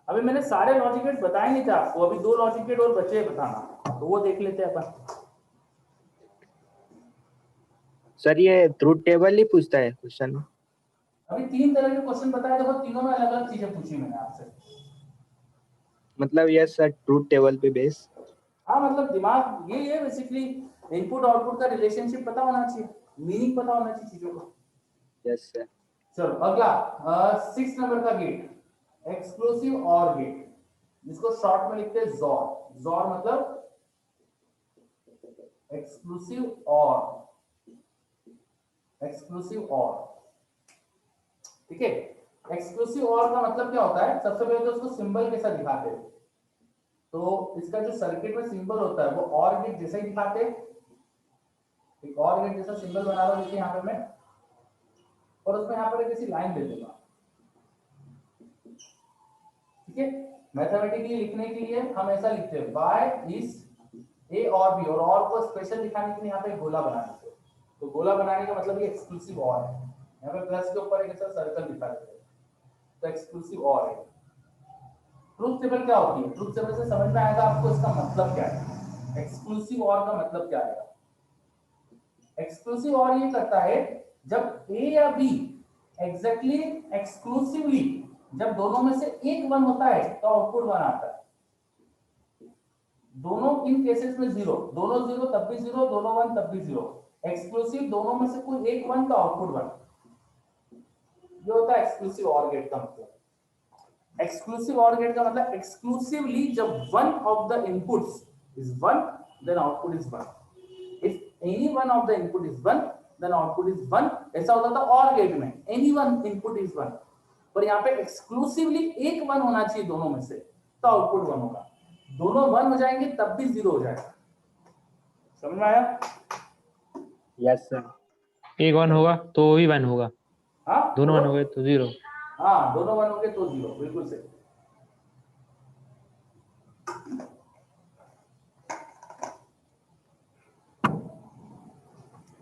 अभी मैंने सारे लॉजिक गेट्स बताए नहीं थे आपको, अभी 2 लॉजिक गेट और बचे हैं बताना, तो वो देख लेते हैं अपन। सर ये ट्रूथ टेबल ही पूछता है क्वेश्चन में? अभी 3 तरह के क्वेश्चन बताए, देखो तीनों में अलग अलग चीजें पूछी मैंने आपसे। मतलब यस सर, ट्रूथ टेबल पे बेस। हाँ मतलब दिमाग ये है बेसिकली, इनपुट आउटपुट का रिलेशनशिप पता होना चाहिए, मीनिंग पता होना चाहिए चीजों को। Yes sir. चलो अगला 6 नंबर का गेट, एक्सक्लूसिव और गेट, जिसको शॉर्ट में लिखते हैं जॉर। जॉर मतलब एक्सक्लूसिव और, एक्सक्लूसिव और, ठीक है। एक्सक्लूसिव और का मतलब क्या होता है, सबसे पहले तो उसको सिंबल कैसा दिखाते हैं, तो इसका जो सर्किट में सिंबल होता है वो और गेट जैसा ही दिखाते हैं। एक और गेट जैसा सिंबल बना रहा हूं देखिए यहाँ पे मैं, और उसमें यहाँ पर एक ऐसी लाइन दे दूंगा, ठीक है। मैथमेटिकली लिखने के लिए हम ऐसा लिखते हैं, y इज a और b, और को स्पेशल दिखाने के लिए यहाँ पे एक गोला बना देते हैं। तो गोला बनाने का मतलब ये एक्सक्लूसिव और है, यहाँ पे प्लस के ऊपर एक ऐसा सर्कल दिखा देते हैं, तो एक्सक्लूसिव और है। ट्रुथ टेबल क्या होती है, ट्रुथ टेबल से समझ में आएगा आपको इसका मतलब क्या है, एक्सक्लूसिव और का मतलब क्या है। एक्सक्लूसिव और ये करता है जब ए या बी एग्जैक्टली एक्सक्लूसिवली, जब दोनों में से एक 1 होता है तो आउटपुट 1 आता है। दोनों इन केसेस में 0, दोनों 0 तब भी 0, दोनों 1 तब भी 0। एक्सक्लूसिव दोनों में से कोई एक 1 तो आउटपुट 1। ये होता है एक्सक्लूसिव और गेट का मतलब। एक्सक्लूसिव और गेट का मतलब एक्सक्लूसिवली जब one of the inputs is 1 then output is 1। If any one of the input is 1 then output is 1। ऐसा होता था और गेट में, एनी वन इनपुट इज 1, पर यहाँ पे एक्सक्लूसिवली एक 1 होना चाहिए दोनों में से, तो आउटपुट 1 होगा। दोनों 1 हो जाएंगे तब भी 0 हो जाएगा। समझ में आया? Yes sir. एक 1 होगा तो भी 1 होगा, हाँ दोनों 1 बोलो। हो गए तो 0। हाँ दोनों 1 हो गए तो 0, बिल्कुल सही।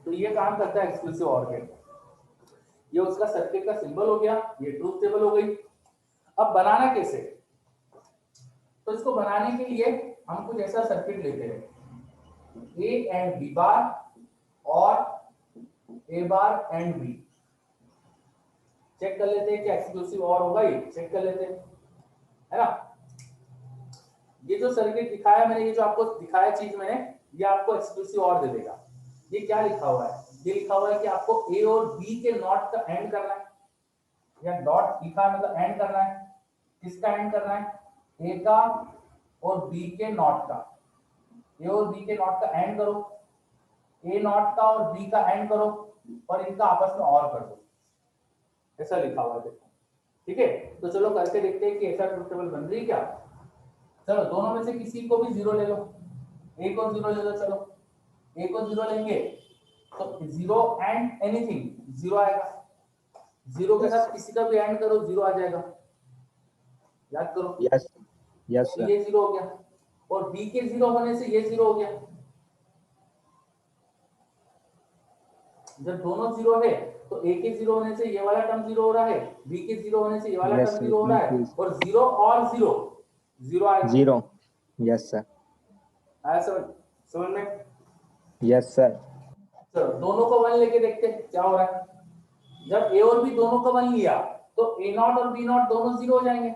तो ये काम करता है एक्सक्लूसिव और गेट। ये उसका सर्किट का सिंबल हो गया, ये ट्रूथ टेबल हो गई। अब बनाना कैसे, तो इसको बनाने के लिए हम कुछ ऐसा सर्किट लेते हैं, ए एंड बी बार और ए बार एंड बी। चेक कर लेते हैं कि एक्सक्लूसिव और होगा, ये चेक कर लेते हैं, है ना। ये जो सर्किट दिखाया मैंने, ये जो आपको दिखाया चीज मैंने, ये आपको एक्सक्लूसिव और दे देगा। ये क्या लिखा हुआ है, ये लिखा हुआ है कि आपको ए और बी के नॉट का एंड करना है, या डॉट लिखा है मतलब एंड करना है। किसका एंड करना है, ए का और बी के नॉट का। ए और बी के नॉट का एंड करो, ए नॉट का और बी का एंड करो, और इनका आपस में और कर दो, ऐसा लिखा हुआ है देखो, ठीक है। तो चलो करके देखते हैं कि ऐसा ट्रूथ टेबल बन रही है क्या। चलो दोनों में से किसी को भी 0 ले लो, ए को 0 ले लो, चलो ए को 0 लेंगे तो 0 एंड एनीथिंग 0 आएगा। 0 के साथ किसी का भी एंड करो 0 आ जाएगा, याद करो। यस यस तो सर। ये 0 हो गया, और बी के 0 होने से ये 0 हो गया। जब दोनों 0 है तो ए के 0 होने से ये वाला टर्म 0 हो रहा है, बी के 0 होने से ये वाला Yes, टर्म sir. 0 हो रहा है, और 0 और 0 0 आएगा। 0 यस सर। आया समझ में? Yes sir. चलो दोनों को 1 लेके देखते हैं क्या हो रहा है। जब ए और बी दोनों को 1 लिया तो ए नॉट और बी नॉट दोनों 0 हो जाएंगे,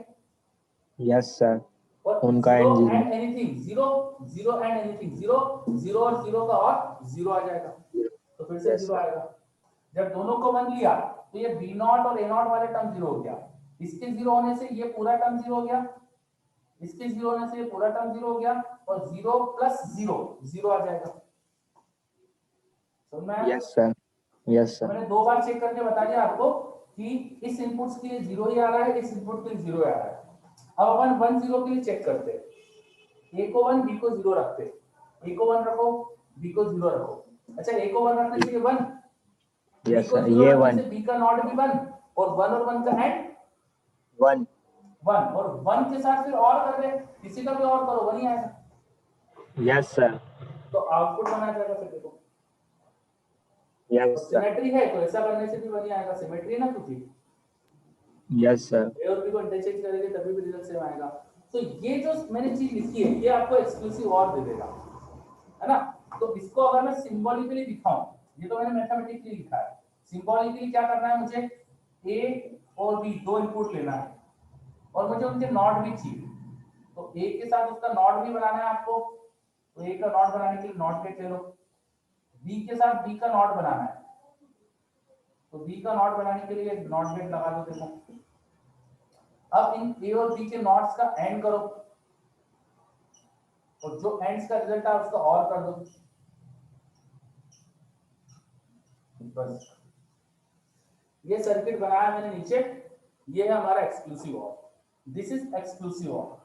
यस सर। और उनका 0 and 0। And anything 0, 0 and anything 0, 0 और 0 का और 0 आ जाएगा, तो फिर से Yes, 0 sir. आएगा। जब दोनों को 1 लिया तो ये बी नॉट और ए नॉट वाले टर्म 0 हो गया, इसके 0 होने से ये पूरा टर्म 0 हो गया, इसके 0 होने से ये पूरा टर्म 0 हो गया, और 0 प्लस 0 0 आ जाएगा। समझ में आया? Yes sir. Yes sir. मैंने 2 बार चेक करके बता दिया आपको कि इस इनपुट्स के लिए 0 ही आ रहा है, इस इनपुट के लिए 0 आ रहा है। अब अपन 1 0 के लिए चेक करते हैं। ए को 1 बी को 0 रखते हैं, ए को 1 रखो बी को 0 रखो। अच्छा ए को 1 रखने से ये 1, बी यस को सर। 0 ये रखने 1 से बी का नॉट भी 1, और 1 और 1 का एंड 1 1, और 1 के साथ फिर और कर दे, किसी का भी और करो 1 ही आएगा, यस सर। तो आउटपुट बना जाएगा। फिर देखो यस सर। सिमेट्री है तो ऐसा करने से भी 1 ही आएगा, सिमेट्री है ना कुछ ही। Yes sir. ए और बी को इंटरचेंज करेंगे तभी भी रिजल्ट सेम आएगा। तो ये जो मैंने चीज लिखी है ये आपको एक्सक्लूसिव और दे देगा, है ना। तो इसको अगर मैं सिंबॉलिकली दिखाऊं, ये तो मैंने मैथमेटिकली लिखा है, सिंबॉलिकली क्या करना है, मुझे ए और बी दो इनपुट लेना है और मुझे उनके नॉट भी चाहिए। तो ए के साथ उसका नॉट भी बनाना है आपको, तो ए का नॉट बनाने के लिए नॉट गेट ले लो। बी के साथ बी का नॉट बनाना है, तो बी का नॉट बनाने के लिए नॉट गेट लगा दो। देखो अब इन ए और बी के नॉट्स का एंड करो और जो एंड्स का रिजल्ट है उसका और कर दो। बस ये सर्किट बनाया मैंने नीचे, ये है हमारा exclusive OR. This is exclusive और।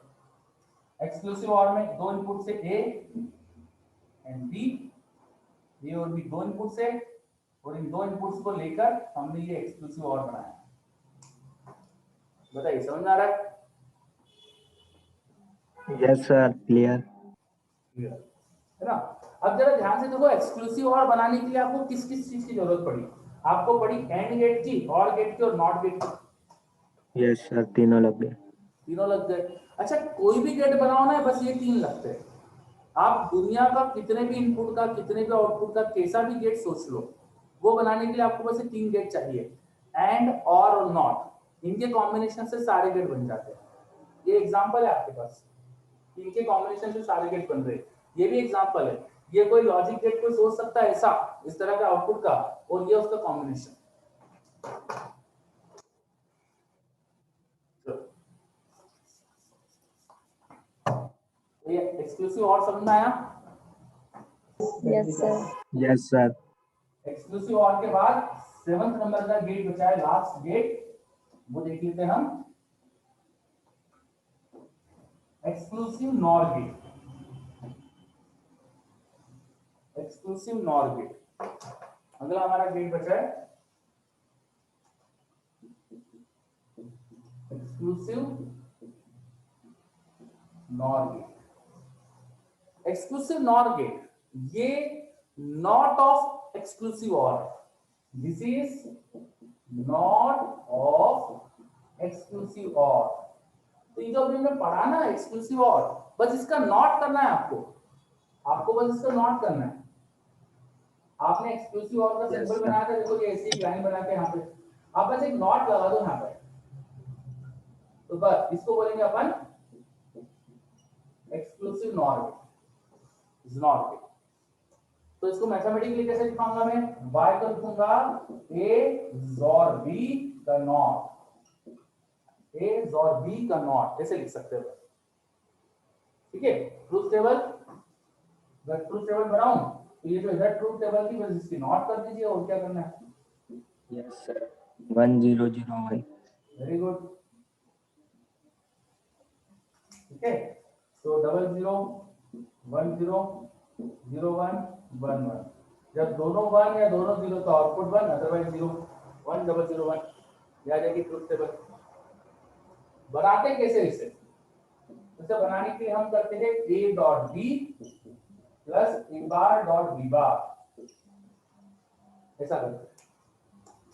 एक्सक्लूसिव और में दो इनपुट से ए एंड बी, ए और बी दो इनपुट से, और इन दो इनपुट्स को लेकर हमने ये एक्सक्लूसिव और बनाया। बताइए समझ में आ रहा है? Yes sir, clear. है ना। अब जरा ध्यान से देखो, एक्सक्लूसिव और बनाने के लिए आपको किस किस चीज की जरूरत पड़ी। आपको पड़ी एंड गेट की, और गेट की और नॉट गेट की। यस सर, तीनों लग गए। तीनों लग गए। अच्छा कोई भी गेट बनाओ ना, बस ये तीन लगते हैं। आप दुनिया का कितने भी इनपुट का, कितने भी आउटपुट का कैसा भी गेट सोच लो, वो बनाने के लिए आपको बस ये तीन गेट चाहिए, एंड और नॉट। इनके कॉम्बिनेशन से सारे गेट बन जाते हैं। ये एग्जांपल है आपके पास, इनके कॉम्बिनेशन से सारे गेट बन रहे हैं। ये भी एग्जांपल है। ये कोई लॉजिक गेट कोई सोच सकता है ऐसा, इस तरह का आउटपुट का, और ये उसका कॉम्बिनेशन। ये एक्सक्लूसिव और समझ में आया? Yes sir. Yes sir. Exclusive और के बाद 7th नंबर का गेट बचा है, लास्ट गेट, वो देख लेते हैं हम। Exclusive NOR gate. Exclusive NOR gate अगला हमारा गेट बचा है। Exclusive NOR gate. Exclusive NOR gate, ये not of exclusive OR, this is not of exclusive OR. तो ये जो अभी हमने पढ़ा ना एक्सक्लूसिव और, बस इसका नॉट करना है आपको। आपको बस इसका नॉट करना है। आपने एक्सक्लूसिव और का सिंबल बनाया था, देखो ये ऐसी एक लाइन बना के यहाँ पे आप बस एक नॉट लगा दो यहाँ पे, तो बस इसको बोलेंगे अपन exclusive NOR gate, is not gate. तो इसको मैथमेटिकली कैसे लिखूंगा मैं, y को लिखूंगा a और b का नॉट, a और b का नॉट, ऐसे लिख सकते हो। ठीक है, ट्रूथ टेबल, अगर ट्रूथ टेबल बनाऊं तो ये जो इधर ट्रूथ टेबल की, बस इसकी नॉट कर दीजिए, और क्या करना है। Yes sir, 1001। Very good. ठीक है, तो 00100111, जब दोनों 1 या दोनों 0 तो आउटपुट 1, अदरवाइज 0। 1001 या जाएगी ट्रुथ टेबल। बनाते कैसे इसे, इसे बनाने के लिए हम करते हैं a dot b plus a bar dot b बार, ऐसा करते हैं।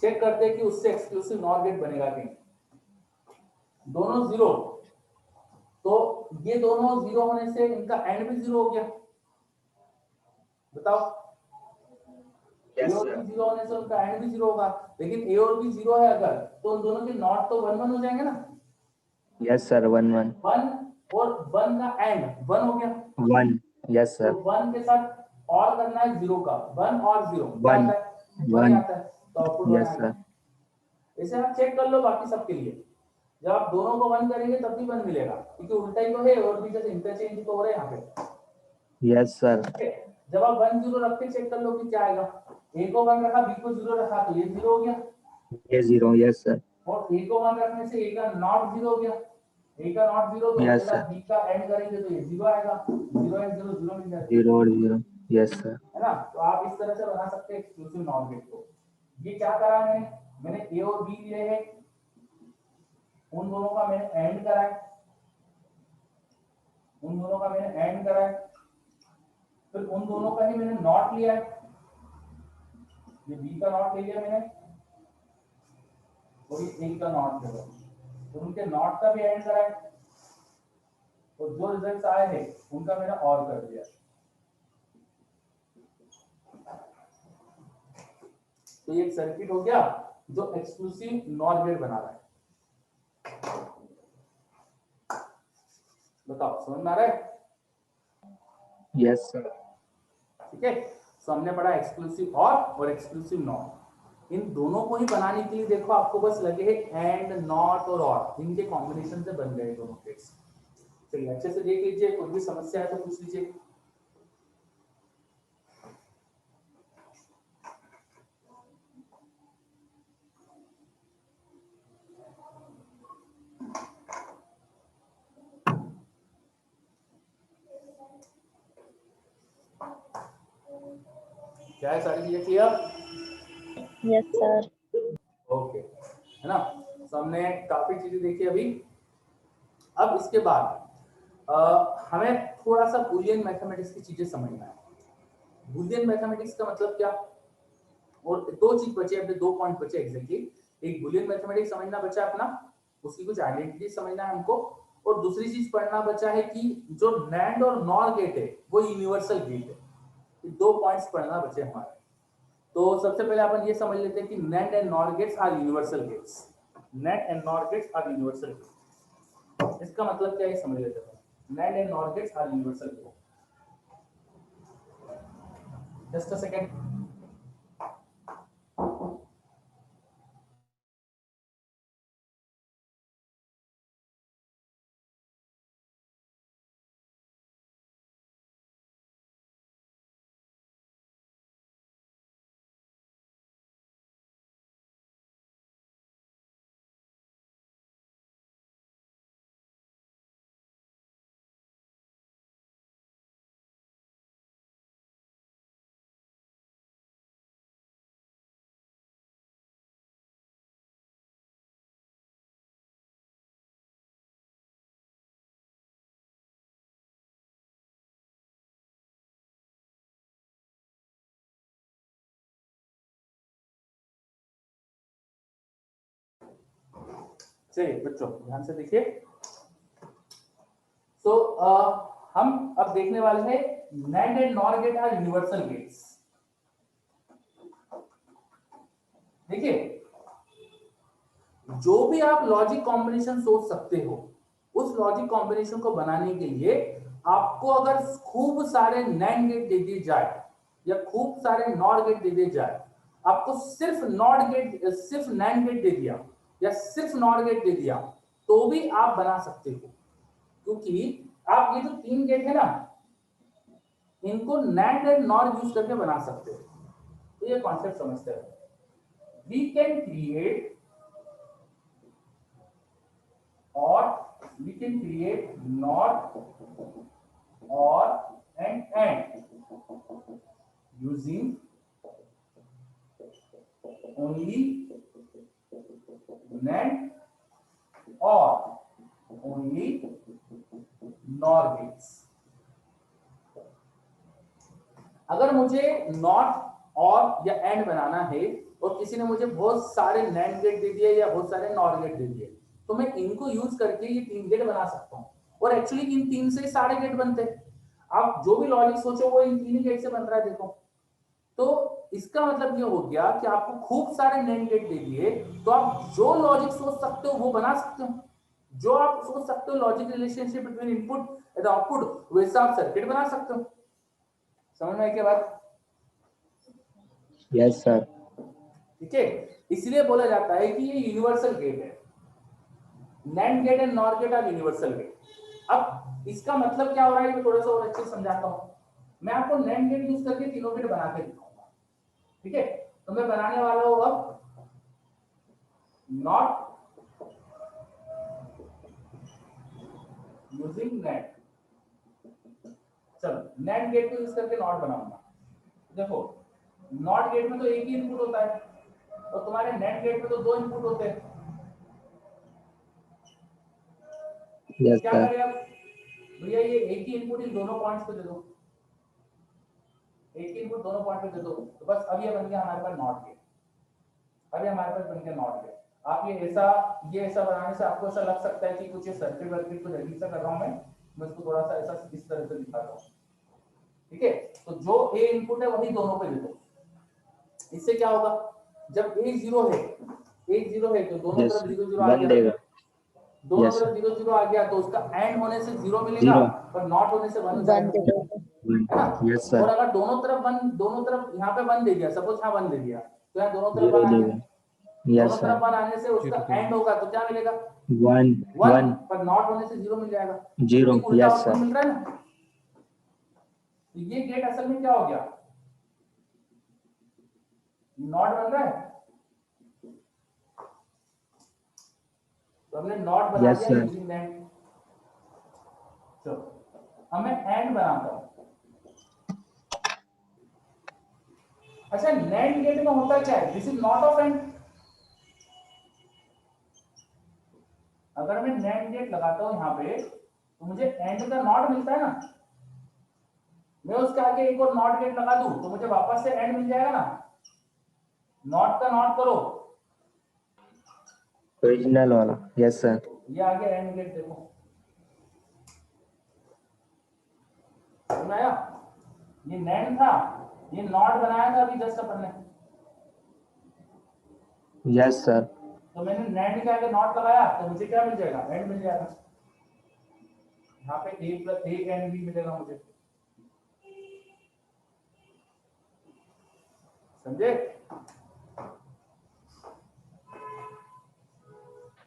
चेक करते हैं कि उससे एक्सक्लूसिव नॉर गेट बनेगा कि नहीं। दोनों 0, तो ये दोनों 0 होने से इनका एंड भी 0 हो गया। बताओ, ए यस और सर। बी 0 होने से उनका एंड भी 0 होगा, लेकिन ए और बी 0 है अगर, तो उन दोनों के नॉट तो 1 1 हो जाएंगे ना। यस सर, 11 1 और 1 का एंड 1 हो गया। 1। यस तो सर। 1 के साथ और करना है 0 का, 1 और 0 क्या 1 आता है, 1 ही 1। आता है, तो आउटपुट 1 यस आएगा। सर। इसे आप चेक कर लो बाकी सबके लिए। जब आप दोनों को 1 करेंगे तब भी 1 मिलेगा, क्योंकि उल्टा ही तो है, और भी जैसे इंटरचेंज तो हो रहा है यहाँ पे। Yes sir. ठीक है? जब आप 1 0 रख के चेक कर लो कि क्या आएगा। ए को 1 रखा, बी को 0 रखा, तो ये 0 हो गया। ये 0। Yes sir. और ए को 1 रखने से ए का नॉट 0 हो गया। ए का नॉट 0, तो यस पहला सर। बी का एंड करेंगे तो ये 0 आएगा। 0 एंड 0 0 मिल जाएगा, 0 और 0। Yes sir. है ना। तो आप इस तरह से बना सकते हैं एक्सक्लूसिव नॉर गेट को। ये क्या करा मैंने ए और बी लिए हैं, उन दोनों का मैंने एंड करा है, उन दोनों का मैंने एंड करा है, फिर उन दोनों का ही मैंने नॉट लिया है। ये बी का नॉट ले लिया मैंने, और ये ए का नॉट ले लिया। तो उनके नॉट का भी एंड करा है, और जो रिजल्ट्स आए हैं उनका मैंने और कर दिया। तो ये एक सर्किट हो गया जो एक्सक्लूसिव नॉर गेट बना रहा है। बताओ समझ में आ रहा है? Yes sir. ठीक है, तो हमने पढ़ा एक्सक्लूसिव और एक्सक्लूसिव नॉट। इन दोनों को ही बनाने के लिए देखो आपको बस लगे हैं एंड, नॉट और, इनके कॉम्बिनेशन से बन गए दोनों केस। चलिए अच्छे से देख लीजिए, कोई भी समस्या है तो पूछ लीजिए। क्या है, सारी चीजें क्लियर? Yes sir. ओके, है ना? तो हमने काफी चीजें देखी अभी। अब इसके बाद हमें थोड़ा सा बुलियन मैथमेटिक्स की चीजें समझना है। बुलियन मैथमेटिक्स का मतलब क्या? और दो चीज बचे अपने, 2 पॉइंट बचे एग्जैक्टली। एक बुलियन मैथमेटिक्स समझना बचा अपना, उसकी कुछ आइडेंटिटी समझना है हमको, और दूसरी चीज पढ़ना बचा है कि जो नैंड और नॉर गेट है वो यूनिवर्सल गेट है। ये 2 पॉइंट्स पढ़ना बचे हमारे। तो सबसे पहले अपन ये समझ लेते हैं कि NAND and NOR gates are universal gates. NAND and NOR gates are universal gates. इसका मतलब क्या है समझ लेते हैं। NAND and NOR gates are universal gates. Just a second. चलिए बच्चों ध्यान से देखिए। तो हम अब देखने वाले हैं NAND and NOR gate are universal gates. देखिए, जो भी आप लॉजिक कॉम्बिनेशन सोच सकते हो, उस लॉजिक कॉम्बिनेशन को बनाने के लिए आपको अगर खूब सारे NAND गेट दे दिए जाए या खूब सारे NOR गेट दे दिए जाए, आपको सिर्फ NOR गेट, सिर्फ NAND गेट दे दिया या सिर्फ NOR गेट दे दिया, तो भी आप बना सकते हो। क्योंकि आप ये जो 3 गेट है ना, इनको NAND एंड NOR यूज करके बना सकते हो। तो ये कॉन्सेप्ट समझते हैं। We can create or we can create not, or and using only NAND or only NOR gates। अगर मुझे नॉट और या एंड बनाना है और किसी ने मुझे बहुत सारे NAND गेट दे दिए या बहुत सारे NOR गेट दे दिए, तो मैं इनको यूज करके ये 3 गेट बना सकता हूँ। और एक्चुअली इन 3 से सारे गेट बनते हैं। आप जो भी लॉजिक सोचो वो इन 3 गेट से बन रहा है। देखो, तो इसका मतलब ये हो गया कि आपको खूब सारे NAND गेट दे दिए, तो आप जो लॉजिक सोच सकते हो वो बना सकते हो। जो आप सोच सकते हो logic relationship between input and output, वैसा आप सर्किट बना सकते हो। समझ में आई क्या बात? Yes sir. ठीक है, इसलिए बोला जाता है कि ये यूनिवर्सल गेट है। NAND gate and NOR gate are universal gate. अब इसका मतलब क्या हो रहा है मैं थोड़ा सा और अच्छे से समझाता हूं। मैं आपको NAND गेट यूज करके तीनों गेट बना के दिखाऊंगा। ठीक है, तो मैं बनाने वाला हूं अब नॉट यूजिंग NAND। चलो NAND गेट को यूज करके नॉट बनाऊंगा। देखो, नॉट गेट में तो एक ही इनपुट होता है और तुम्हारे NAND गेट में तो 2 इनपुट होते हैं। यस क्या सर। करें अब भैया, ये एक ही इनपुट इन दोनों पॉइंट्स पे दे दो, एक ही इनपुट दोनों पॉइंट पे दे दो। तो बस अब ये बन गया हमारे पास नॉट गेट। अब ये हमारे पास बन गया नॉट गेट। आप ये ऐसा बनाने से आपको ऐसा लग सकता है कि कुछ ये सर्किट वर्किट कुछ अजीब सा कर रहा हूं मैं इसको थोड़ा सा ऐसा इस तरह से दिखाता हूँ। ठीक है, तो जो ए इनपुट है वही दोनों पे दे दो। इससे क्या होगा, जब ए जीरो है तो दोनों यस तरफ सर, जीरो जीरो आ 1 गया, देगा। दोनों यस तरफ सर, जीरो जीरो आ गया तो उसका एंड होने से जीरो मिलेगा 0 और नॉट होने से वन हो 1 दे जाएगा, देगा। है ना। 1। यस और सर, अगर दोनों तरफ यहाँ पे वन दे दिया, सपोज यहाँ वन दे दिया तो यहाँ दोनों तरफ 0 वन आ गया, देगा। दोनों यस सर, तरफ वन आने से उसका जीरो एंड होगा तो क्या मिलेगा 1 वन, 1 पर नॉट होने से जीरो मिल जाएगा, तो 0। ठीक उल्टा यस आउटपुट सर, मिल रहा है ना। तो ये गेट असल में क्या हो गया, नॉट बन रहा है, तो हमने नॉट बना यस दिया सर, यूजिंग दैट। चलो अब मैं एंड बनाता हूं। अच्छा, नैंड गेट में होता क्या है, this is not of and. अगर मैं नैंड गेट लगाता हूं यहाँ पे तो मुझे एंड का नॉट मिलता है ना, मैं उसके आगे एक और नॉट गेट लगा दूं तो मुझे वापस से एंड मिल जाएगा ना। नॉट का नॉट करो, ओरिजिनल वाला। यस सर, ये आगे एंड गेट देखो, समझ आया। ये नैंड था, ये नॉट बनाया था अभी जस्ट अपन ने, यस सर, तो मैंने नैंड के आगे नॉट लगाया तो मुझे क्या मिल जाएगा, एंड मिल जाएगा। यहाँ पे ए प्लस ए एंड भी मिलेगा मुझे, समझे।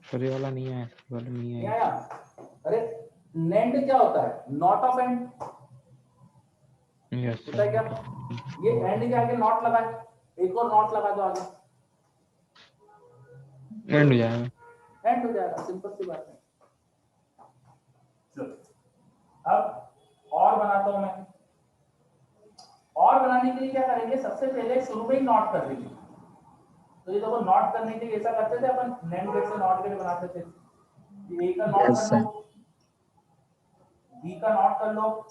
सर ये वाला नहीं है, ये वाला नहीं नहीं है। आया। अरे नैंड क्या होता है, नॉट ऑफ एंड यस होता है क्या, सर। ये एंड के आगे नॉट लगाए, एक और नॉट लगा दो आगे, एंड हो जाएगा। एंड हो जाएगा, सिंपल सी बात है। चलो अब और बनाता हूं मैं। और बनाने के लिए क्या करेंगे, सबसे पहले शुरू में ही नॉट कर देंगे। तो ये देखो, नॉट करने के लिए ऐसा करते थे अपन, नैंड गेट से नॉट गेट बनाते थे। ये ए का नॉट यस कर लो, सर, बी का नॉट कर लो,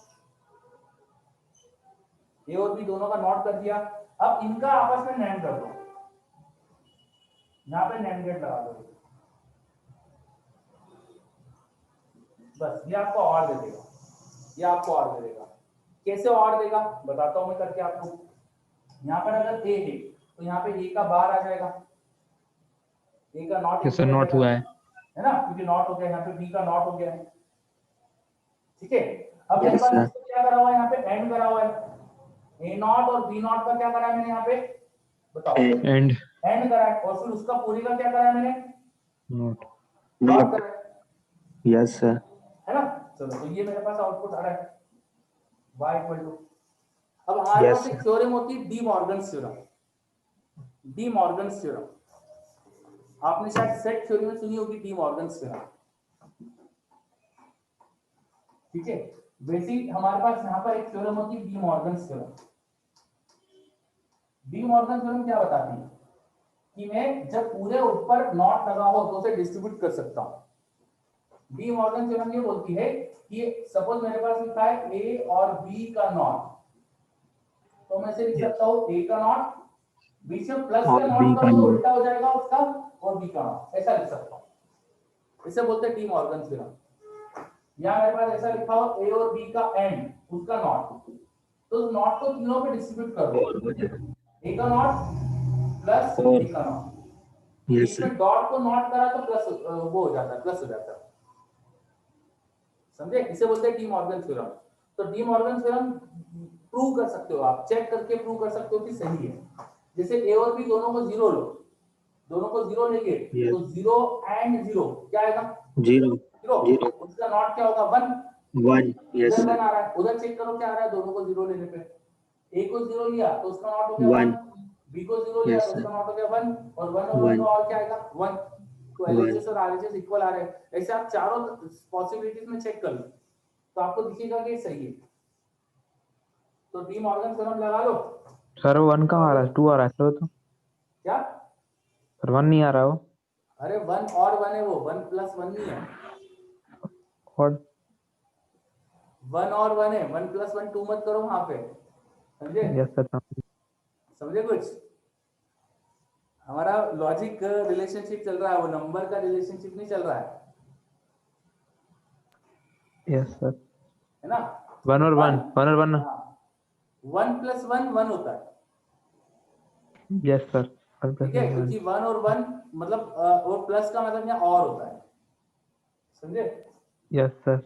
ए और बी दोनों का नॉट कर दिया। अब इनका आपस में नैंड कर दो, यहाँ पे नैंड गेट लगा दो, बस ये आपको और दे देगा, ये आपको और दे देगा। कैसे और देगा बताता हूं मैं करके आपको। यहाँ पर अगर ए है तो यहाँ पे ए का बार आ जाएगा, ए का नॉट यस सर, नॉट हुआ है। है ना, क्योंकि नॉट हो गया, यहाँ पे बी का नॉट हो गया है। ठीक है, अब मेरे यस पास सर, इसको क्या करा हुआ है, यहाँ पे एंड करा हुआ है, ए नॉट और बी नॉट का क्या करा है मैंने यहाँ पे, बताओ। एंड एंड करा है, और फिर उसका पूरी का क्या करा है मैंने, नॉट। Not not. करा है, यस सर, है ना। चलो तो ये मेरे पास आउटपुट आ रहा है y इक्वल टू, अब हमारे यस पास एक सर, थ्योरम होती है D Morgan's theorem. D Morgan's theorem आपने शायद सेट थ्योरी में सुनी होगी, डी मॉर्गन्स थ्योरम। ठीक है, बेसिक हमारे पास यहाँ पर एक थ्योरम होती है D Morgan's theorem. De Morgan theorem क्या बताती है कि मैं जब पूरे ऊपर नॉट लगा हो तो उसे डिस्ट्रीब्यूट कर सकता हूं। डी मॉर्गन थ्योरम ये बोलती है कि सपोज मेरे पास लिखा है ए और बी का नॉट, तो मैं इसे लिख सकता हूं ए का नॉट, बीच में प्लस का और बी नॉट का करो तो नॉट। उल्टा हो जाएगा उसका, और बी का नॉट, ऐसा लिख सकता हूं। इसे बोलते हैं डी मॉर्गन थ्योरम। या मेरे पास ऐसा लिखा हो ए और बी का एंड उसका नॉट, तो उस नॉट को तीनों पे डिस्ट्रीब्यूट कर और हो दो, जाएगा। ए का नॉट प्लस और बी का नॉट, यस बीच सर, में डॉट को नॉट करा तो प्लस वो हो जाता है, प्लस हो जाता है, समझे। इसे बोलते हैं डी मॉर्गन थ्योरम। तो डी मॉर्गन थ्योरम प्रूव कर सकते हो आप, चेक करके प्रूव कर सकते हो कि सही है। जैसे ए और बी दोनों को जीरो लो, दोनों को जीरो लेंगे यस, तो जीरो एंड जीरो क्या आएगा, 0 जीरो, 0 उसका नॉट क्या होगा, वन। 1। यस इधर वन सर, आ रहा है, उधर चेक करो क्या आ रहा है, दोनों को जीरो लेने पे ए को जीरो लिया तो उसका नॉट हो गया 1। वन, बी को जीरो लिया यस तो सर, उसका नॉट हो गया वन, और वन का 1 और क्या आएगा, वन। तो 1। एलएचएस और आरएचएस इक्वल आ रहे हैं। ऐसे आप चारों पॉसिबिलिटीज में चेक कर लो तो आपको दिखेगा कि सही है। तो डी मॉर्गन थ्योरम लगा लो। सर 1 कहाँ आ रहा है, 2 आ रहा है सर, तो क्या, सर 1 नहीं आ रहा वो। अरे वन और वन है, वो वन प्लस वन नहीं है, और वन और वन है, वन प्लस वन टू मत करो वहां पे, समझे। यस सर, समझे कुछ, हमारा लॉजिक रिलेशनशिप चल रहा है, वो नंबर का रिलेशनशिप नहीं चल रहा है यस सर। है ना? वन और वन, वन और वन। हाँ, 1+1 होता है, यस सर, वन प्लस ठीक है, वन। क्योंकि 1 और 1 मतलब और प्लस का मतलब यहाँ और होता है, समझे? Yes sir.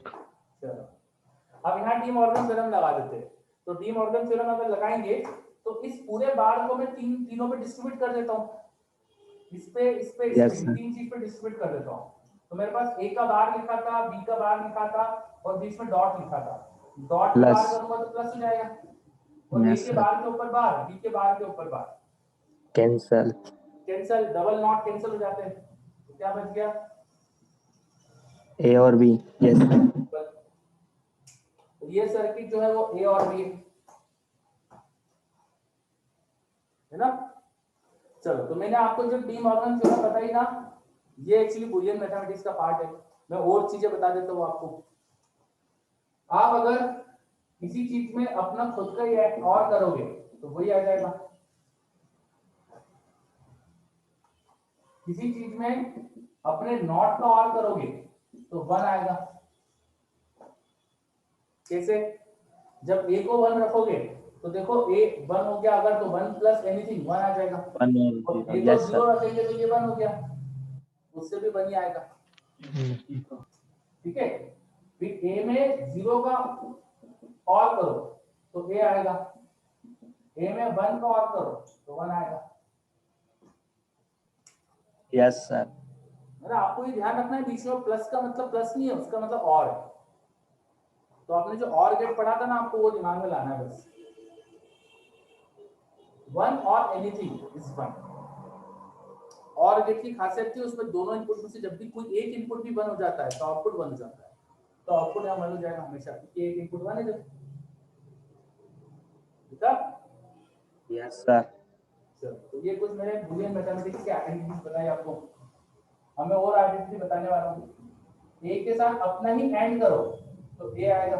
चलो अब यहाँ डी मॉर्गन थ्योरम लगा देते हैं। तो डी मॉर्गन थ्योरम अगर लगाएंगे तो इस पूरे बार को मैं तीनों पे डिस्ट्रीब्यूट कर देता हूँ, इस पे Yes, sir. तीन चीज पे डिस्ट्रीब्यूट कर देता हूँ। तो मेरे पास ए का बार लिखा था, बी का बार लिखा था और बीच में डॉट लिखा था। Dot Plus. बार करूंगा तो प्लस हो जाएगा, और ए Yes, के sir. बार के ऊपर बार, बी के बार के ऊपर बार, Cancel. Cancel, double not cancel हो जाते हैं। तो क्या बच गया? A और B. Yes. तो ये सर्किट जो है वो ए और बी है ना? चलो, तो मैंने आपको जो डी मॉर्गन थ्योरम बताई ना, ये एक्चुअली बुलियन मैथमेटिक्स का पार्ट है। मैं और चीजें बता देता हूँ आपको। आप अगर किसी चीज में अपना खुद का ये और करोगे तो वही आ जाएगा, किसी चीज में अपने नॉट का और करोगे तो 1 आएगा। कैसे? जब ए को 1 रखोगे तो देखो ए 1 हो गया, अगर तो 1 प्लस एनीथिंग 1 आ जाएगा, 1 और और ए 0. को Yes, 0 sir. रखेंगे तो ये 1 हो गया, उससे भी 1 ही आएगा, ठीक है? फिर ए में 0 का और करो तो ए आएगा, ए में 1 का और करो तो 1 आएगा, Yes, sir. मतलब आपको ये ध्यान रखना है, बीच में प्लस का मतलब प्लस नहीं है, उसका मतलब और है। तो आपने जो और गेट पढ़ा था ना, आपको वो दिमाग में लाना है बस। 1 और एनीथिंग इज 1। और गेट की खासियत थी उसमें दोनों इनपुट में से जब भी कोई एक इनपुट भी 1 हो जाता है तो आउटपुट 1 हो जाता है, तो आउटपुट यहाँ 1 हो जाएगा हमेशा, क्योंकि एक इनपुट 1 है जब, ठीक है? Yes, sir. चलो, तो ये कुछ मैंने बुलियन मैथमेटिक्स के आइडेंटिटीज बताई आपको। हमें और आइडेंटिटी बताने वाला हूँ। ए के साथ अपना ही एंड करो तो ए आएगा,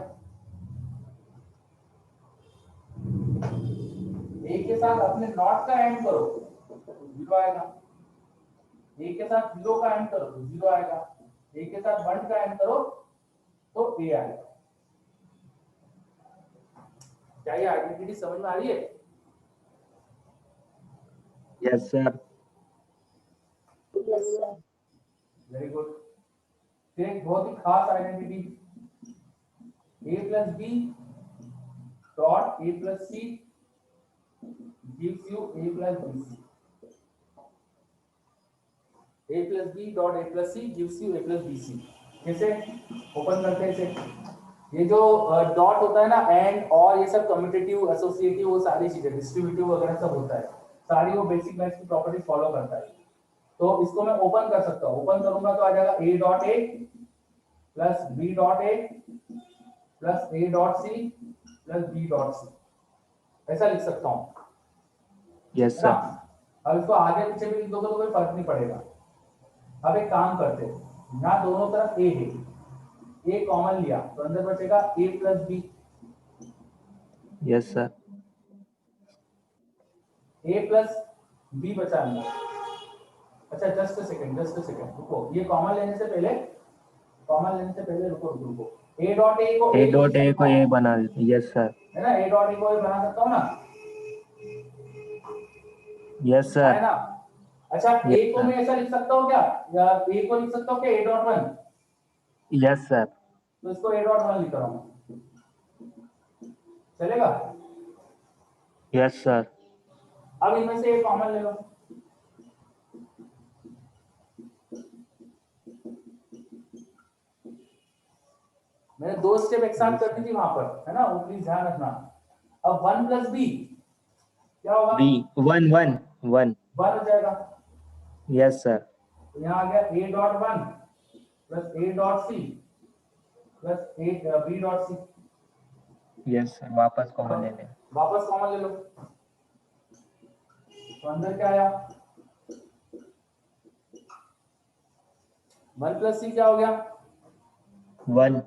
ए के साथ अपने नॉट का एंड करो तो 0 आएगा, ए के साथ 0 का एंड करो तो 0 आएगा, ए के साथ 1 का एंड करो तो ए आएगा। क्या ये आइडेंटिटी समझ में आ रही है? Yes, sir. Yes, sir. Very good. फिर एक बहुत ही खास identity, a plus B dot a plus C gives you a plus B C, a plus B dot a plus C gives you a plus B C. कैसे? Open करते हैं इसे। ये जो डॉट होता है ना, एंड और ये सब कम्यूटेटिव, एसोसिएटिव, वो सारी चीजें, डिस्ट्रीब्यूटिव वगैरह सब होता है, सारी वो बेसिक मैथ्स की प्रॉपर्टी फॉलो करता है। तो इसको मैं ओपन कर सकता हूँ, ओपन करूंगा तो आ जाएगा a dot a plus b dot a plus a dot C plus b dot C, ऐसा लिख सकता हूँ, Yes, है ना? sir. अब इसको आगे पीछे भी लिख दोगे तो कोई फर्क नहीं पड़ेगा। अब एक काम करते हैं, यहाँ दोनों तरफ a है, a कॉमन लिया तो अंदर बचेगा a plus B, Yes, sir. a plus B बचा अंदर। अच्छा जस्ट सेकंड रुको, ये कॉमन लेने से पहले रुको रुको रुको, a डॉट a को A a dot A को A बना देते. Yes, sir. है ना, a डॉट a को a बना सकता हूँ ना, Yes, है sir. ना? अच्छा Yes, a को sir. मैं ऐसा लिख सकता हूँ क्या, या a को लिख सकता हूँ क्या a डॉट 1, Yes, sir. तो इसको a डॉट 1 लिख रहा हूँ, चलेगा? Yes, sir. अब इनमें से एक कॉमन ले लो, मैंने 2 स्टेप एक साथ कर दी थी वहां पर, है ना, वो प्लीज ध्यान रखना। अब 1 प्लस बी क्या होगा? B 1 1 1. 1 हो जाएगा, Yes, sir. तो यहाँ आ गया a dot 1 plus a dot C plus a b dot C. Yes, sir. वापस कॉमन ले लें. वापस कॉमन ले लो, तो अंदर क्या आया? 1 प्लस सी क्या हो गया? 1.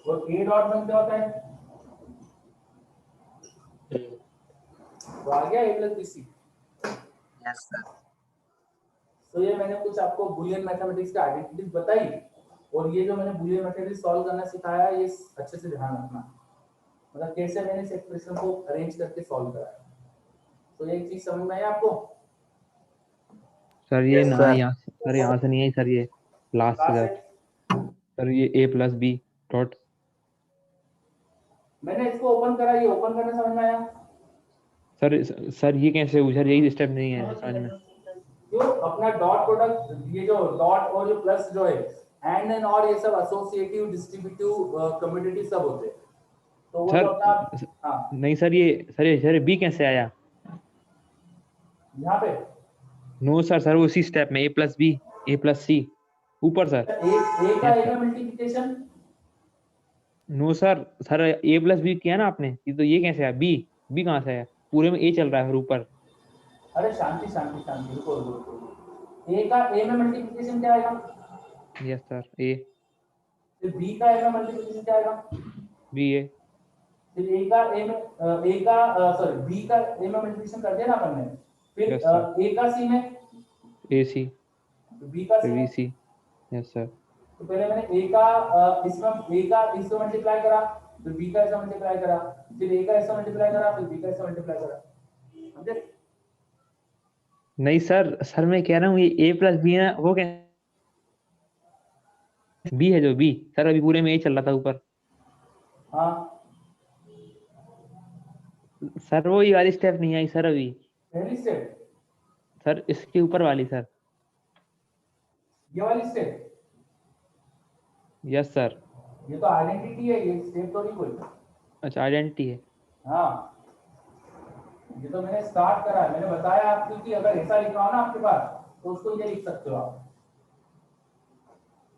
और a डॉट 1 क्या होता है? A आ गया a plus bc। Yes sir. तो ये मैंने कुछ आपको बुलियन मैथमेटिक्स के आइडेंटिटीज बताई, और ये जो मैंने बुलियन मैथमेटिक्स सॉल्व करना सिखाया ये अच्छे से ध्यान रखना, मतलब कैसे मैंने इस एक्सप्रेशन को अरेंज करके सॉल्व कराया। तो ये चीज समझ में आई आपको? सर ये Yes, ना sir. यहाँ से नहीं है सर, ये लास्ट से कहाँ सर। से? सर ये a प्लस बी डॉट। मैंने इसको ओपन करा, ये ओपन करना समझ में आया? सर ये कैसे हुआ सर, यही स्टेप नहीं है समझ में। क्यों? अपना डॉट प्रोडक्ट, ये जो डॉट और जो प्लस जो है एंड और ये सब एसोसिएटिव, डिस्ट्रीब्यूटिव, कम्यूटेटिव सब होते हैं, तो वो सर जो अपना हाँ नहीं सर बी कैसे आया? यहाँ पे नो सर वो उसी स्टेप में a plus B a plus C ऊपर सर। ए का यस ए सर। में multiplication. No sir a plus B किया ना आपने, ये तो ये कैसे आया? बी कहाँ से आया? पूरे में a चल रहा है फिर ऊपर। अरे शांति शांति शांति, रुको रुको रुको। ए का ए में मल्टीप्लिकेशन क्या आएगा? यस सर a फिर बी का ए में मल्टीप्लिकेशन क्या आएगा? B a। फिर ए का ए में ए का सॉरी बी का ए में मल्टीप्लिकेशन कर दिया ना अपन ने, फिर यस सर ए का सी में, a सी बी का फिर सी b में। सी। Yes sir. तो पहले मैंने ए का इसमें ए का इससे मल्टीप्लाई करा, फिर बी का इससे मल्टीप्लाई करा, फिर ए का इससे मल्टीप्लाई करा, फिर बी का इससे मल्टीप्लाई करा, समझे? नहीं सर मैं कह रहा हूँ ये a प्लस बी है ना, वो क्या बी है जो बी सर अभी पूरे में a चल रहा था ऊपर। हाँ सर वो ये वाली स्टेप नहीं आई सर अभी। पहली स्टेप, सर इसके ऊपर वाली सर। ये वाली स्टेप, यस सर। ये तो आइडेंटिटी है, ये स्टेप तो नहीं कोई। अच्छा आइडेंटिटी है। हाँ ये तो मैंने स्टार्ट करा है, मैंने बताया आपको कि अगर ऐसा लिखना हो ना आपके पास तो उसको ये लिख सकते हो आप।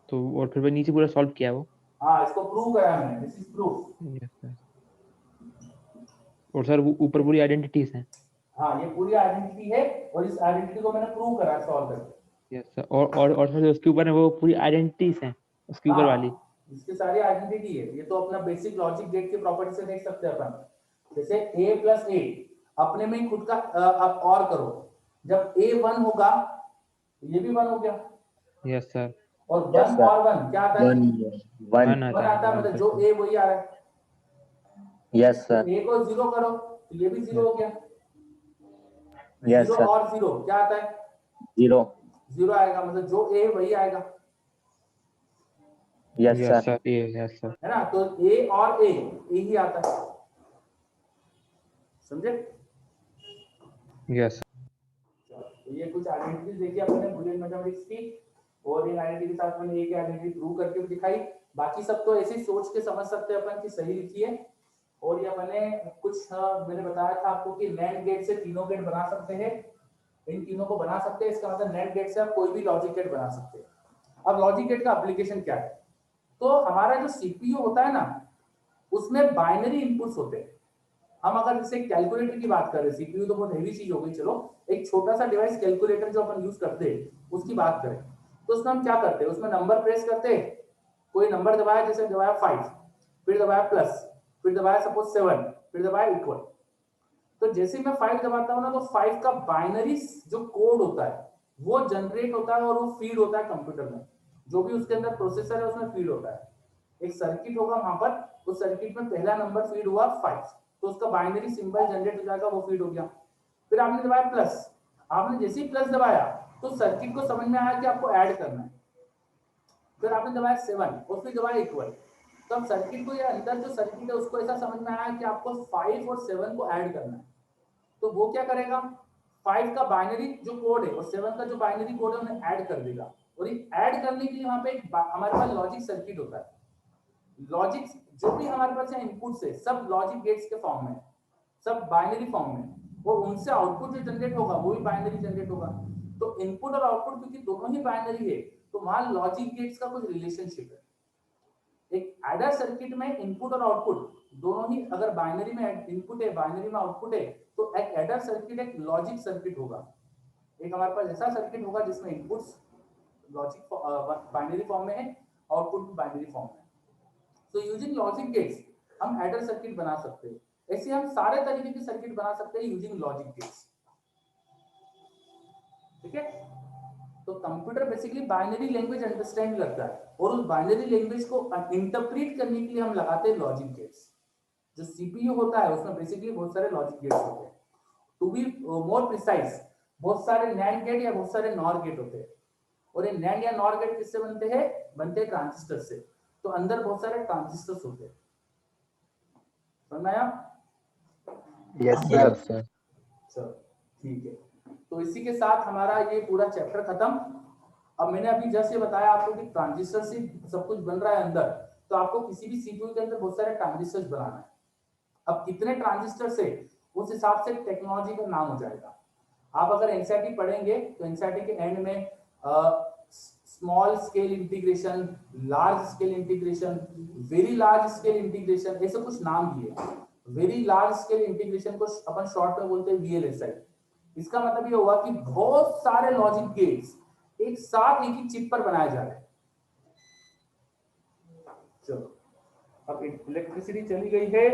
तो और फिर नीचे पूरा सॉल्व किया वो। हाँ इसको प्रूव कराया मैंने, this is proof. Yes sir. और सर ऊपर पूरी आइडेंटिटीज हैं। हाँ ये पूरी आइडेंटिटी है और इस आइडेंटिटी को मैंने प्रूव करा सॉल्व करके। Yes sir. और सर जो उसके ऊपर है वो पूरी आइडेंटिटीज हैं उसके ऊपर वाली। हाँ इसकी सारी आइडेंटिटी है, ये तो अपना बेसिक लॉजिक गेट की प्रॉपर्टी से देख सकते हैं अपन। जैसे a प्लस ए अपने में ही खुद का आप और करो, जब a 1 होगा ये भी 1 हो गया, यस सर। और Yes, 1 sir. और 1 क्या आता है? वन 1 1 आता है, मतलब जो a वही आ रहा है। Yes sir. a को 0 करो तो ये भी 0 हो गया, यस 0 सर। और 0 क्या आता है? 0 0 आएगा, मतलब जो a वही आएगा, yes yes sir. Sir yes sir. है ना? तो a और a ही आता है, समझे? यस तो ये कुछ आइडेंटिटीज देखी अपने बुलियन मैथमेटिक्स की, और इन आइडेंटिटी के साथ मैंने एक आइडेंटिटी प्रूव करके भी दिखाई। बाकी सब तो ऐसे ही सोच के समझ सकते हैं अपन कि सही लिखी है। और ये मैंने कुछ मैंने बताया था आपको कि नैंड गेट से तीनों गेट बना सकते हैं, इन तीनों को बना सकते हैं, इसका मतलब नैंड गेट से आप कोई भी लॉजिक गेट बना सकते हैं। अब लॉजिक गेट का एप्लीकेशन क्या है? तो हमारा जो सीपीयू होता है ना, उसमें बाइनरी इनपुट्स होते हैं। हम अगर जैसे कैलकुलेटर की बात करें, सीपीयू तो बहुत हेवी चीज हो गई, चलो एक छोटा सा डिवाइस कैलकुलेटर जो अपन यूज करते हैं उसकी बात करें, तो उसमें हम क्या करते हैं? उसमें नंबर प्रेस करते हैं, कोई नंबर दबाया, जैसे दबाया 5, फिर दबाया प्लस, फिर दबाया सपोज 7, फिर दबाया इक्वल। तो जैसे मैं 5 दबाता हूँ ना, तो 5 का बाइनरी जो कोड होता है वो जनरेट होता है और वो फीड होता है कंप्यूटर में, जो भी उसके अंदर प्रोसेसर है उसमें फीड होता है। एक सर्किट होगा वहां पर, उस सर्किट में पहला नंबर फीड हुआ 5, तो उसका बाइनरी सिंबल जनरेट हो जाएगा, वो फीड हो गया। फिर आपने दबाया प्लस, आपने जैसे ही प्लस दबाया तो सर्किट को समझ में आया कि आपको ऐड करना है। फिर आपने दबाया 7 और फिर दबाया इक्वल, तो अब सर्किट को, ये अंदर जो सर्किट है उसको ऐसा समझ में आया कि आपको 5 और 7 को ऐड करना है। तो वो क्या करेगा? 5 का बाइनरी जो कोड है और 7 का जो बाइनरी कोड है उन्हें ऐड कर देगा। और ये ऐड करने के लिए वहां पे हमारे पास लॉजिक सर्किट होता है। लॉजिक जो भी हमारे पास है इनपुट से, सब लॉजिक गेट्स के फॉर्म में, सब बाइनरी फॉर्म में, और उनसे आउटपुट जो जनरेट होगा वो भी बाइनरी जनरेट होगा। तो इनपुट और आउटपुट क्योंकि दोनों ही बाइनरी है, तो वहां लॉजिक गेट्स का कुछ रिलेशनशिप है। एक एडर सर्किट में इनपुट और आउटपुट दोनों ही, अगर बाइनरी में इनपुट है बाइनरी में आउटपुट है, तो एक एडर सर्किट एक लॉजिक सर्किट होगा। एक हमारे पास ऐसा सर्किट होगा जिसमें इनपुट्स लॉजिक बाइनरी फॉर्म में है, आउटपुट भी बाइनरी फॉर्म में है। तो यूजिंग लॉजिक गेट्स हम एडर सर्किट बना सकते हैं। ऐसे हम सारे तरीके के सर्किट बना सकते हैं यूजिंग लॉजिक गेट्स। ठीक है, तो computer basically binary language understand करता है और उस बाइनरी लैंग्वेज को इंटरप्रेट करने के लिए हम लगाते हैं लॉजिक गेट्स। जो सीपीयू होता है उसमें बेसिकली बहुत सारे लॉजिक गेट्स होते हैं। टू बी मोर प्रिसाइज, बहुत सारे नैंड गेट या बहुत सारे नॉर गेट होते हैं। और ये नैंड या नॉर गेट किससे बनते हैं? बनते हैं ट्रांजिस्टर से। तो अंदर बहुत सारे ट्रांजिस्टर्स होते हैं। समझ में आया? Yes sir. चलो ठीक है, तो इसी के साथ हमारा ये पूरा चैप्टर खत्म। अब मैंने अभी जस्ट ये बताया आपको कि ट्रांजिस्टर से सब कुछ बन रहा है अंदर, तो आपको किसी भी सीपीयू के अंदर बहुत सारे ट्रांजिस्टर्स बनाना है। अब कितने ट्रांजिस्टर से, उस हिसाब से टेक्नोलॉजी का नाम हो जाएगा। आप अगर एनसीईआरटी पढ़ेंगे तो एनसीईआरटी के एंड में small scale integration, large scale integration, very large scale integration, ऐसे कुछ नाम दिए। वेरी लार्ज स्केल इंटीग्रेशन को अपन शॉर्ट में बोलते हैं वीएलएसआई। इसका मतलब ये हुआ कि बहुत सारे लॉजिक गेट्स एक साथ एक ही चिप पर बनाए जा रहे हैं। चलो, अब इलेक्ट्रिसिटी चली गई है।